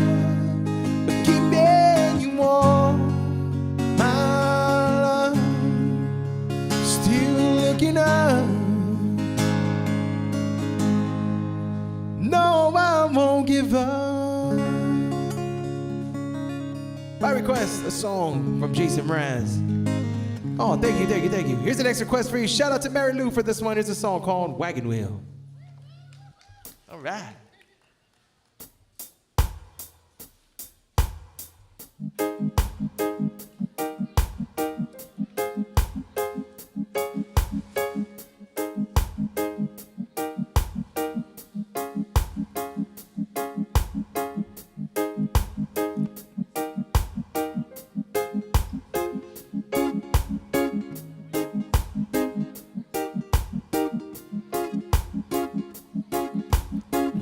But keeping you warm, my love, still looking up. No, I won't give up. By request, a song from Jason Mraz. Oh, thank you, thank you, thank you. Here's the next request for you. Shout out to Mary Lou for this one. Here's a song called Wagon Wheel. All right.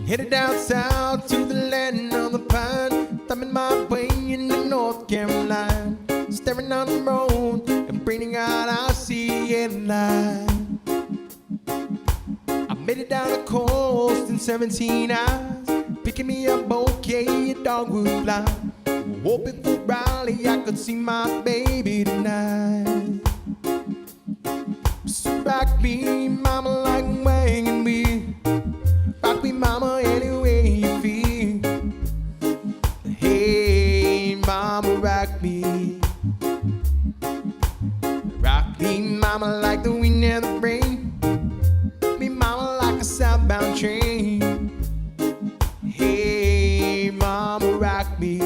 Headed down south to the land of the pine, thumbing my way into North Carolina, staring on the road and breathing out our CN line. I made it down the coast in 17 hours, picking me a bouquet of dogwood flowers, hoping for Raleigh I could see my baby tonight. So rock me, mama, like wagon wheel. Rock me, mama, any way you feel. Hey, mama, rock me. Rock me, mama, like the wind and the rain. Me, mama, like a southbound train. Hey, mama, rock me.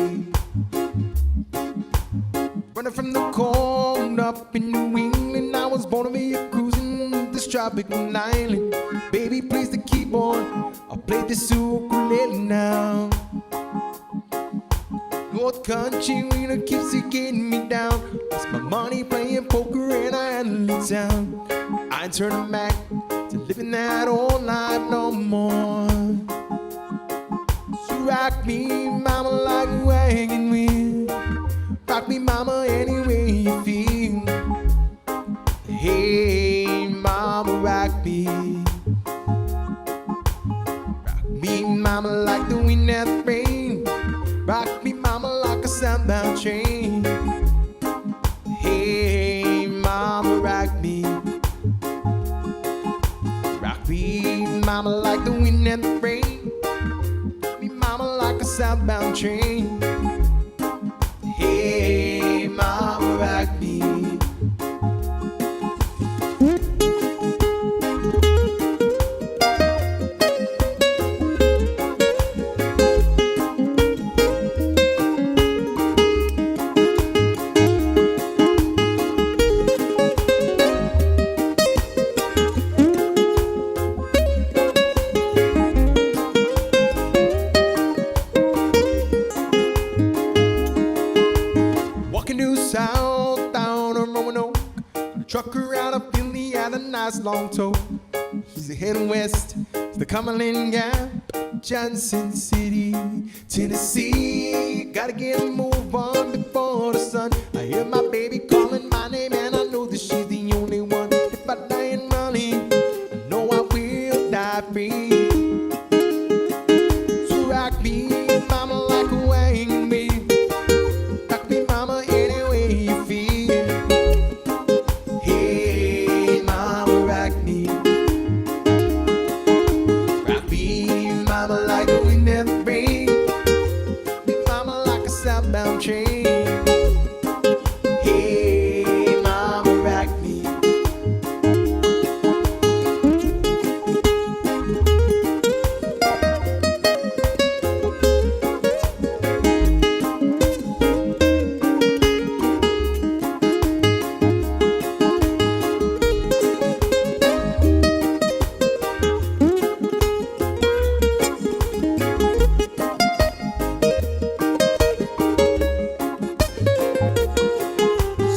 Running from the cold up in New England, I was born to be a cruising this tropical island. Baby, plays the keyboard, I'll play the ukulele now. North country winter keeps it getting me down. Lost my money playing poker and I handle it down. I ain't turning back to living that old life no more. So rock me, mama, like a wagon wheel. Rock me, mama, any way you feel. Hey, mama, rock me. Rock me, mama, like the wind and the rain. Rock me, mama, like a southbound train. Hey, mama, rock me. Rock me, mama, like the wind and the rain. Rock me, mama, like a southbound train. Hey, mama, rock me. South down on Roanoke, trucker out of Philly had a nice long tow. He's heading west to the Cumberland Gap, Johnson City, Tennessee. Gotta get a move on before the sun. I hear my baby calling my name and I know that she's the only one. If I die in money, I know I will die free. So rock me, mama, like a wagon wheel. Rock me, mama, any way you feel. Hey, mama, rock me. Rock me, mama, like the wind and the rain. Rock me, mama, like a southbound train. Hey, mama, rock me.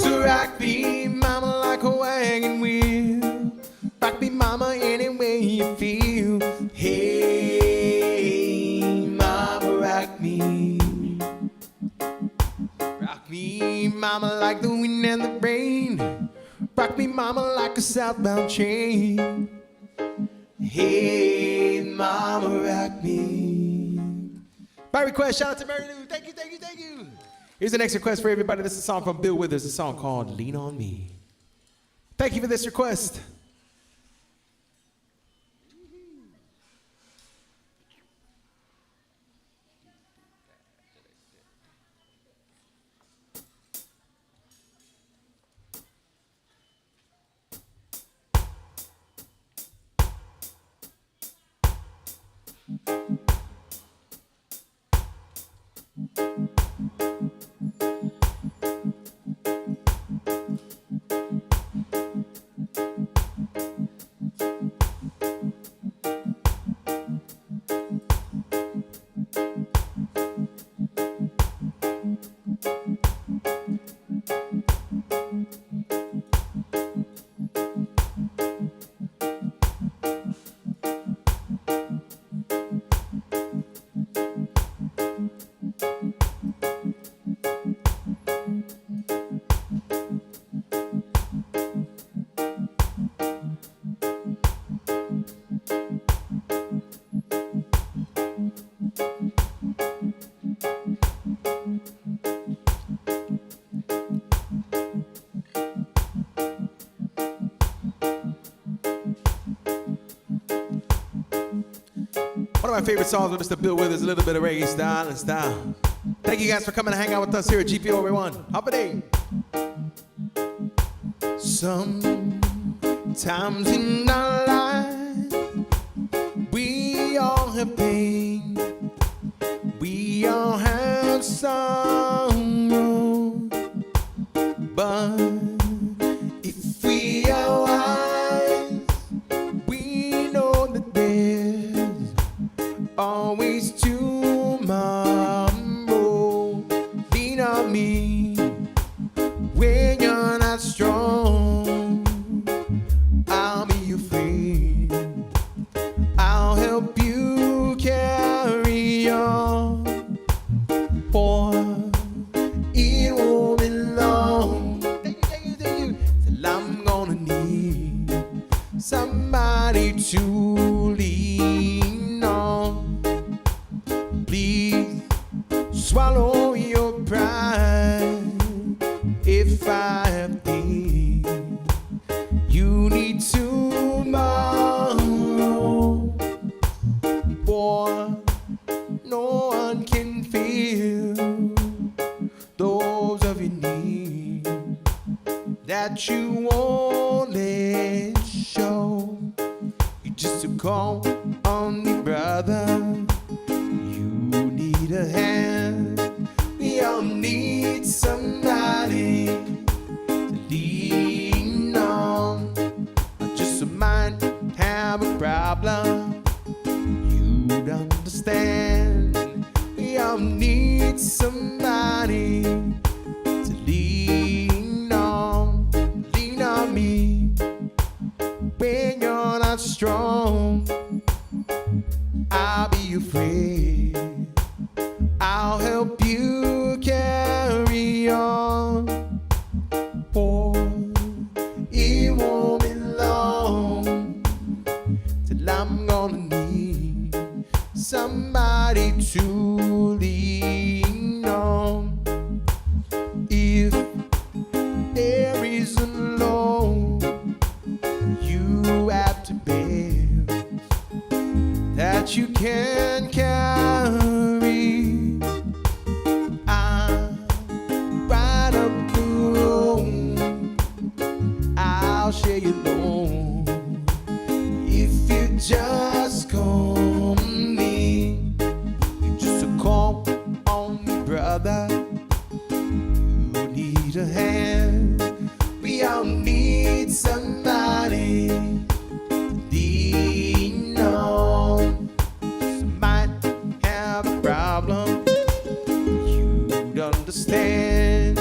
So rock me, mama, like a wagon wheel. Rock me, mama, any way you feel. Hey, mama, rock me. Rock me, mama, like the wind and the rain. Rock me, mama, like a southbound train. Hey, mama, rock me. By request, shout out to Mary Lou. Thank you, thank you, thank you. Here's the next request for everybody. This is a song from Bill Withers, a song called Lean on Me. Thank you for this request. One of my favorite songs with Mr. Bill Withers, a little bit of reggae style and style. Thank you guys for coming to hang out with us here at GPO, everyone. Hop a day. Sometimes in our life, we all have pain. We all have sorrow. But if we are wise, we know that there's always tomorrow. Lean on me when you're not strong. I'll be your friend. I'll help you carry on. For it won't be long till I'm gonna need somebody to lean on. Please swallow your pride. If I have things you need tomorrow, boy, no one can feel those of your needs that you won't let show. You just call on me, brother. You need a hand. We all need somebody to lean on. I just might have a problem. You'd understand. We all need somebody to lean on. Lean on me when you're not strong. I'll be your friend. I'll help you carry on. For it won't be long till I'm gonna need somebody to lean on. If there is a load you have to bear that you can carry, I'm right up the road. I'll share your load if you just call me. You just call on me, brother. You need a hand. We all need somebody to lean on. Some might have a problem. You'd understand.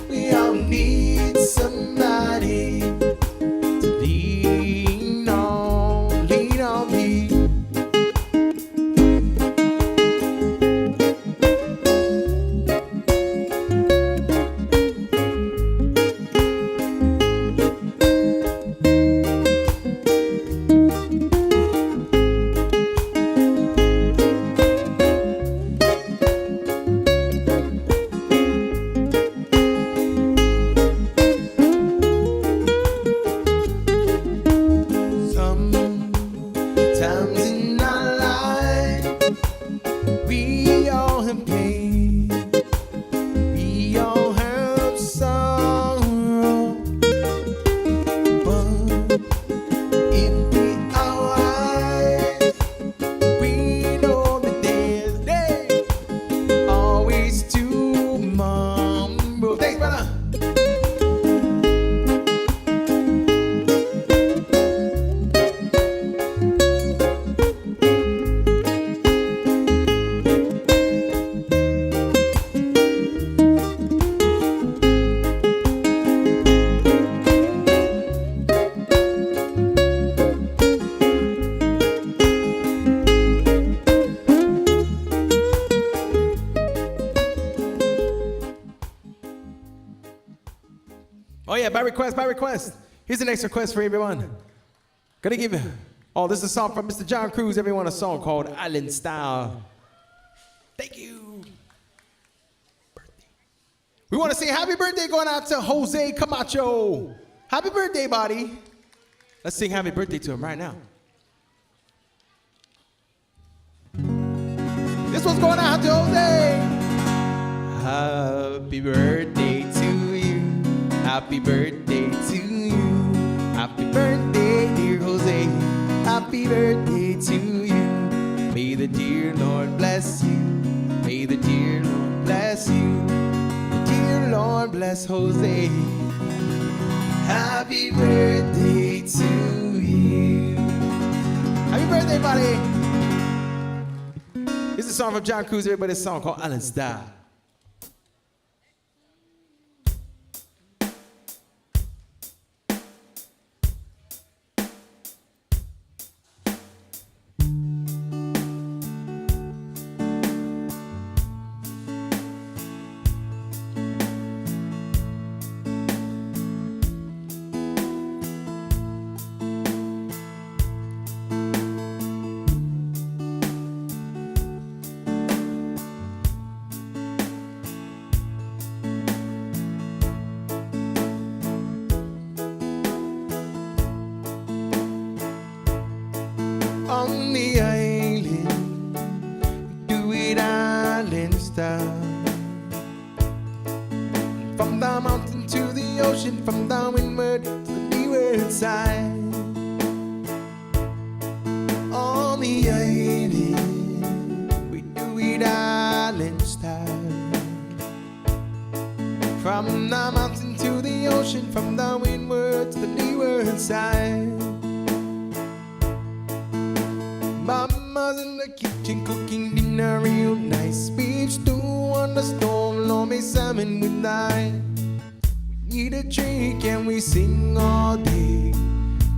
We all need somebody to lean on. Lean on me. Sometimes in our life, we all have pain. We all have sorrow. But if we are wise, we know that there's always tomorrow. Thanks, brother. Oh yeah, by request, by request. Here's the next request for everyone. Gonna give you, oh, this is a song from Mr. John Cruz, everyone, a song called Island Style. Thank you. Birthday. We want to say happy birthday going out to Jose Camacho. Happy birthday, buddy. Let's sing happy birthday to him right now. one's going out to Jose. Happy birthday to you. Happy birthday to you. Happy birthday, dear Jose. Happy birthday to you. May the dear Lord bless you. May the dear Lord bless you. The dear Lord bless Jose. Happy birthday to you. Happy birthday, buddy. This is a song from John Cruz, everybody's song called Island Style. On the island, do it island style. From the mountain to the ocean, from the windward to the leeward side. On the island, we do it island style. From the mountain to the ocean, from the windward to the leeward side. Mama's in the kitchen cooking dinner real nice. Beef stew on the stove, lo mein salmon with knife. We eat a drink and we sing all day.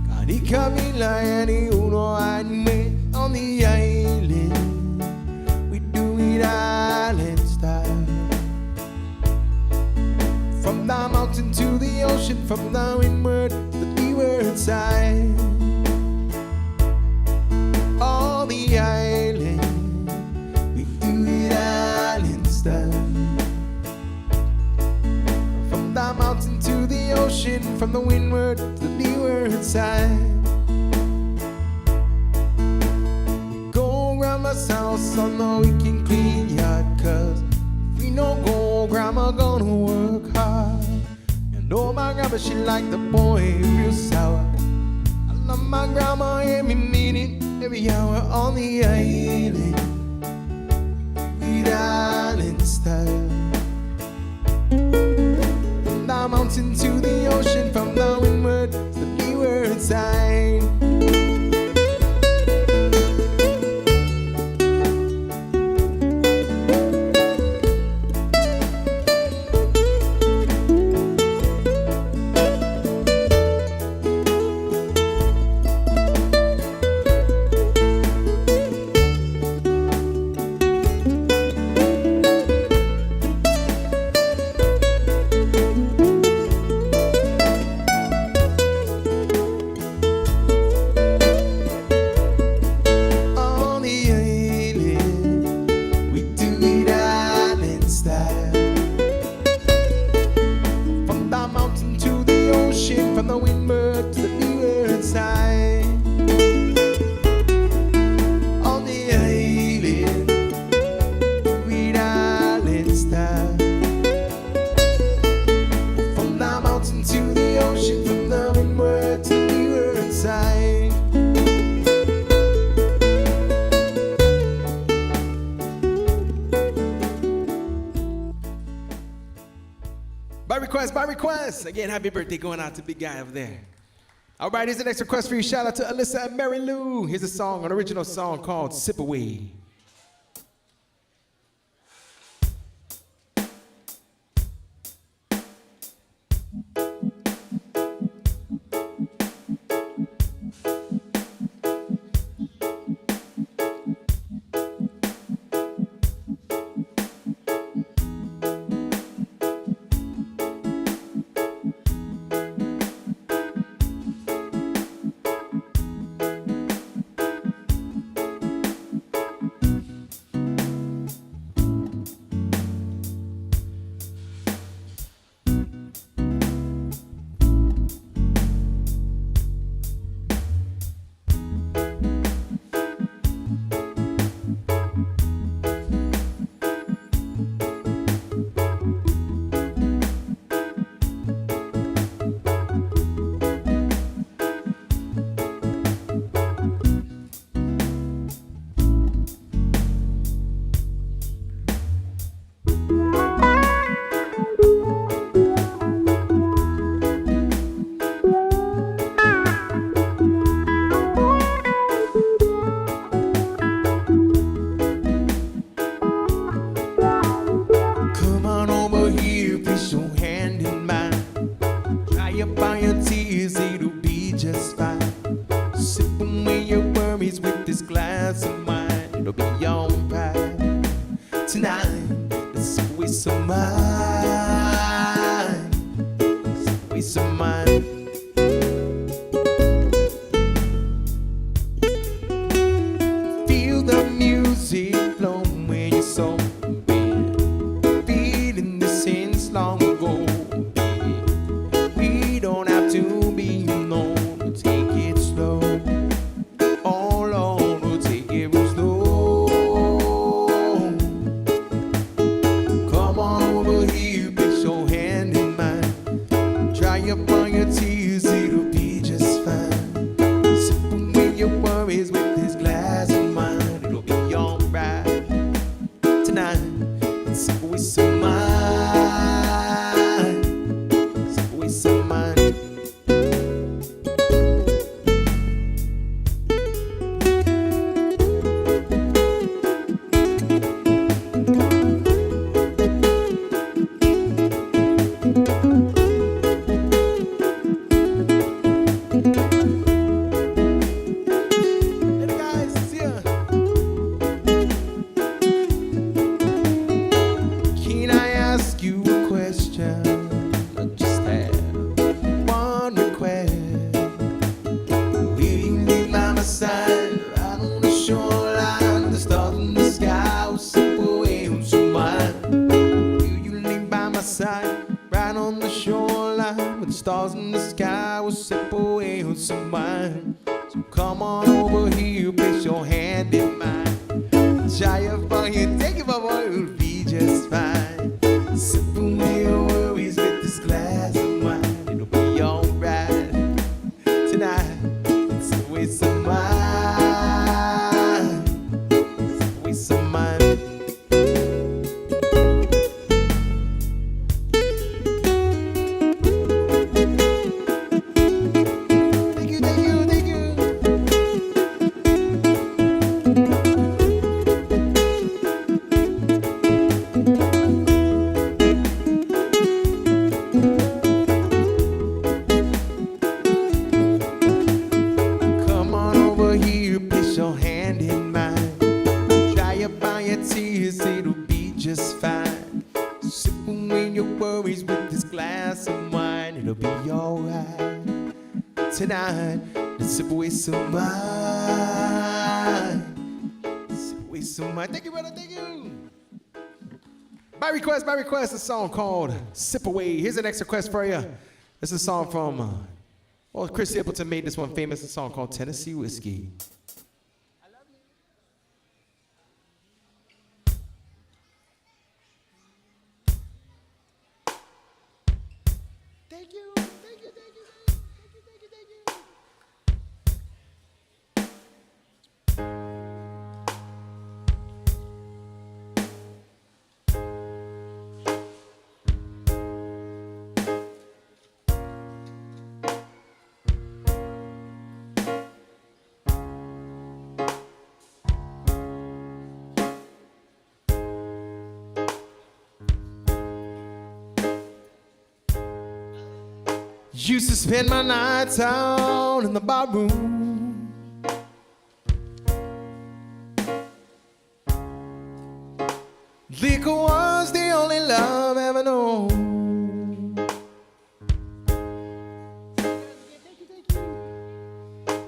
Kari Kamila and uno and me. On the island, we do it island style. From the mountain to the ocean, from the windward to the leeward side. On the island, we do it island style. From the mountain to the ocean, from the windward to the leeward side. We go grandma's house so no we can clean yard, cause if we no go, grandma gonna work hard. You know my grandma, she like the boy real sour. I love my grandma every minute, every hour. On the island, we island style. From the mountain to the ocean, from the windward to the leeward side. From the windward to the leeward side. On the island, we island style. From the mountain to the ocean, from the windward to the leeward side. By request. Again, happy birthday going out to big guy over there. All right, here's the next request for you. Shout out to Alyssa and Mary Lou. Here's a song, an original song called Sip Away. this glass of wine. It'll be alright. Tonight, let's sip away some wine. Sip away some wine. Feel the music flow when you're so bad. Feeling this since long ago. We don't have to be alone. We'll take it slow. Oh Lord, we'll take it real slow. Come on over here, place your hand in mine. Dry up all your tears, it'll be just fine. Sip away your worries with this glass of wine. It'll be alright tonight. Let's sip away some wine. Sip away some wine. Hey guys, see ya. Can I ask you a question? I just have one request. Will you leave by my side, right on the shoreline, with the stars in the sky, we'll sip away on some wine. Will you leave by my side, right on the shoreline, with the stars in the sky, we'll sip away on some wine. So come on over here, place your hand in mine. Try your fun, take it for one, it'll be just fine. Sip away your worries with this glass of wine. It'll be alright tonight. Sip away some wine. Sip away some wine. Thank you, thank you, thank you. Come on over here, place your hand in mine. Dry up all your tears, it'll be just fine. Sip away your worries with this glass of wine. It'll be alright tonight. Let's sip away some wine. Sip away some wine. Thank you, brother. Thank you. By request, a song called Sip Away. Here's the next request for you. This is a song from, Chris Appleton made this one famous, a song called Tennessee Whiskey. Thank you, thank you, thank you, thank you, thank you, thank you, thank you. Used to spend my nights out in the barroom. Liquor was the only love I ever known.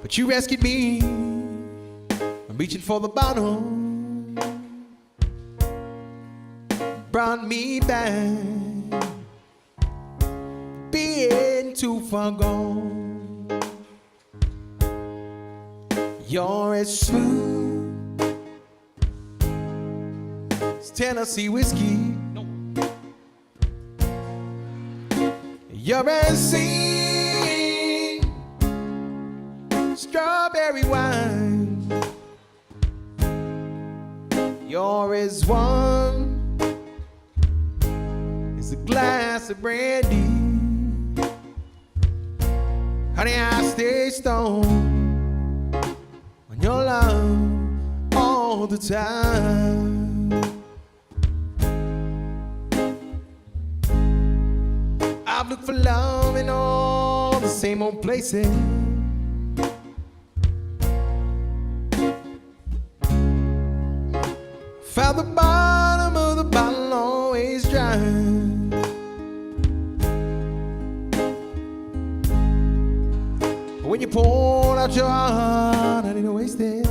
But you rescued me. I'm reaching for the bottle. Brought me back. Being too far gone. You're as smooth as Tennessee whiskey. You're as sweet strawberry wine. You're as warm as a glass of brandy. Honey, I stay stoned on your love all the time. I've looked for love in all the same old places. Found the bottom of the bottle always dry. When you poured out your heart, I didn't waste it.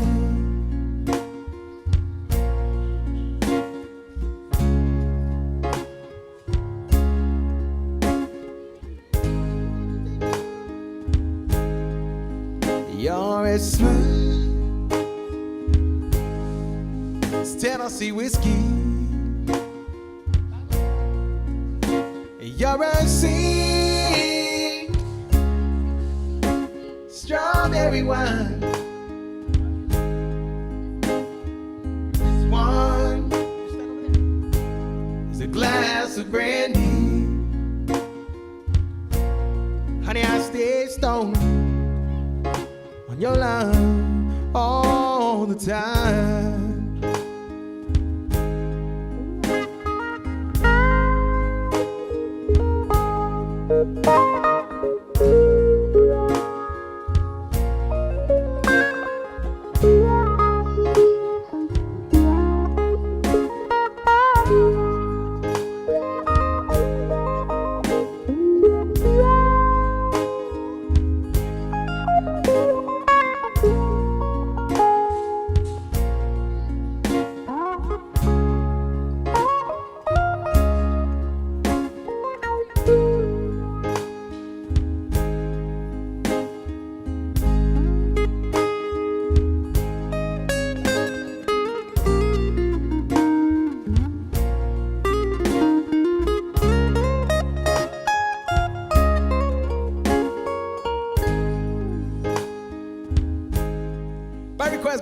You're as smooth as Tennessee whiskey. You're as sweet strawberry wine. This one is a glass of brandy. Honey, I stay stoned on your line all the time.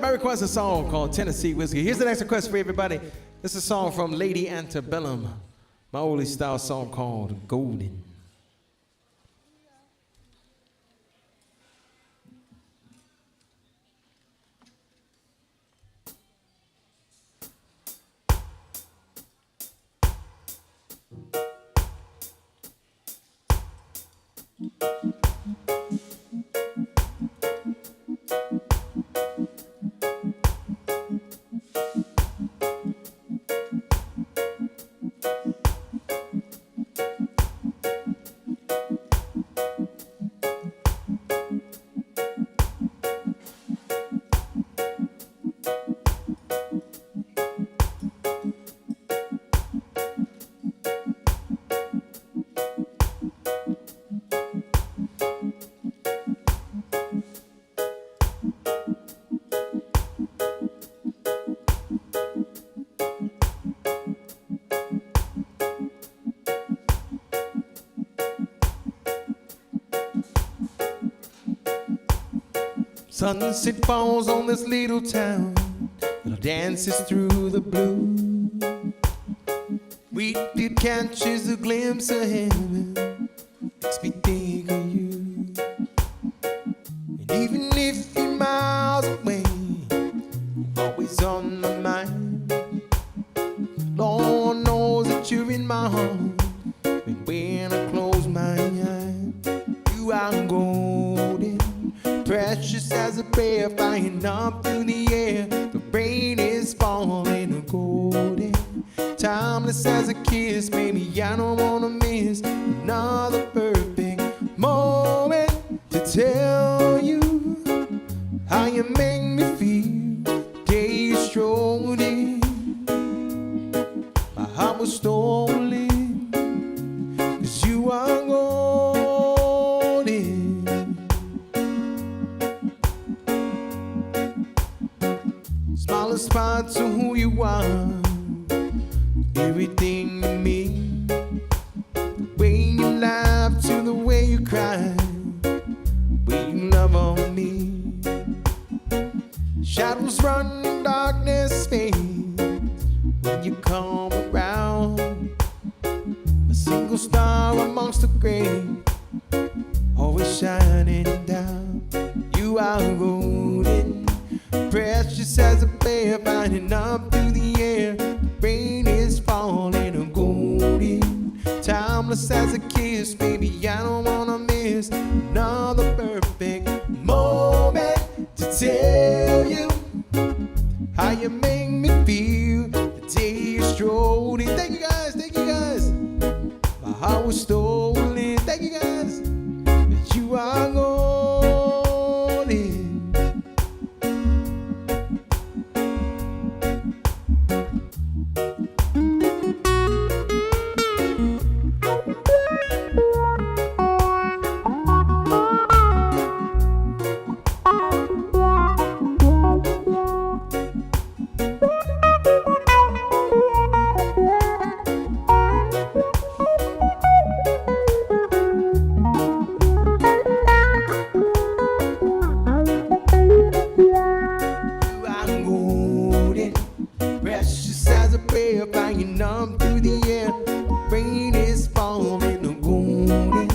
By request, a song called Tennessee Whiskey. Here's the next request for everybody. This is a song from Lady Antebellum, my oldie style song called Golden. Sunset falls on this little town, it dances through the blue. We did catches a glimpse of heaven, makes me think of you. And even if you're miles away, always on my mind. Lord knows that you're in my heart, and when I close my eyes, you are golden, precious as a prayer flying up through the air. The rain is falling golden, timeless as a kiss. Baby, I don't wanna miss another perfect moment to tell you how you make me feel. Day you strolled in, my heart was stolen, 'cause you are golden. Smallest parts of who you are, everything to me. The way you laugh to the way you cry, the way you love on me. Shadows run, darkness fades when you come around. A single star amongst the gray, always shining down. You are golden, precious as a prayer flying up through the air. The rain is falling golden, timeless as a kiss. Baby, I don't wanna miss another perfect moment to tell you how you make me feel. strolling. Thank you guys, thank you guys. My heart was stolen. Thank you guys. But you are gone. Precious as a prayer, flying numb through the air. Rain is falling, I'm golden.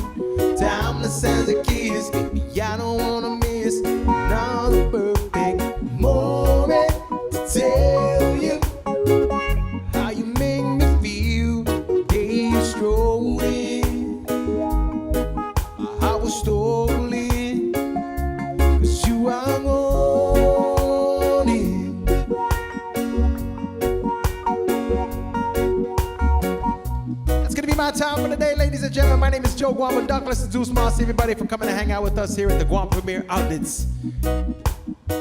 Timeless as a kiss, baby, I don't wanna miss another perfect moment to tell you how you make me feel. Day you're strolling, my heart was stolen, 'cause you are gone. My time for the day, ladies and gentlemen. My name is Joe Guam and Douglas Deuce Moss. Everybody for coming to hang out with us here at the Guam Premier Outlets.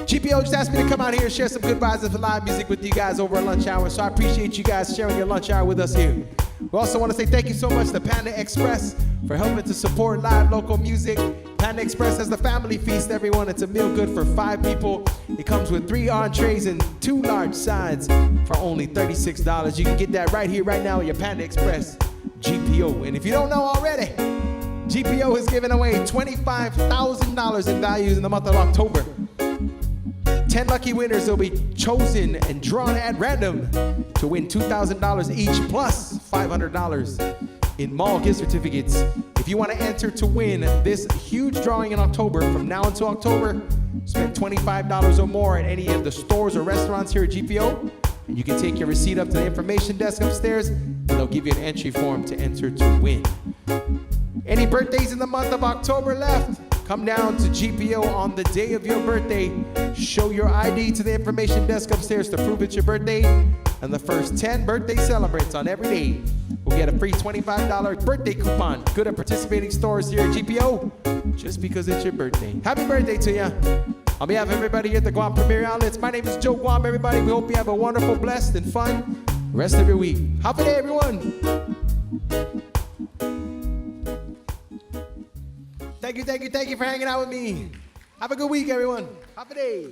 GPO just asked me to come out here and share some good vibes of live music with you guys over at lunch hour, so I appreciate you guys sharing your lunch hour with us here. We also want to say thank you so much to Panda Express for helping to support live local music. Panda Express has the family feast, everyone. It's a meal good for 5 people. It comes with 3 entrees and 2 large sides for only $36. You can get that right here, right now at your Panda Express GPO. And if you don't know already, GPO is giving away $25,000 in values in the month of October. 10 lucky winners will be chosen and drawn at random to win $2,000 each plus $500 in mall gift certificates. If you want to enter to win this huge drawing in October, from now until October, spend $25 or more at any of the stores or restaurants here at GPO, and you can take your receipt up to the information desk upstairs, and they'll give you an entry form to enter to win. Any birthdays in the month of October left? Come down to GPO on the day of your birthday. Show your ID to the information desk upstairs to prove it's your birthday. And the first 10 birthday celebrants on every day will get a free $25 birthday coupon. Good at participating stores here at GPO just because it's your birthday. Happy birthday to you. On behalf of everybody here at the Guam Premier Outlets, my name is Joe Guam, everybody. We hope you have a wonderful, blessed, and fun rest of your week. Have a day, everyone. Thank you for hanging out with me. Have a good week, everyone. Have a day.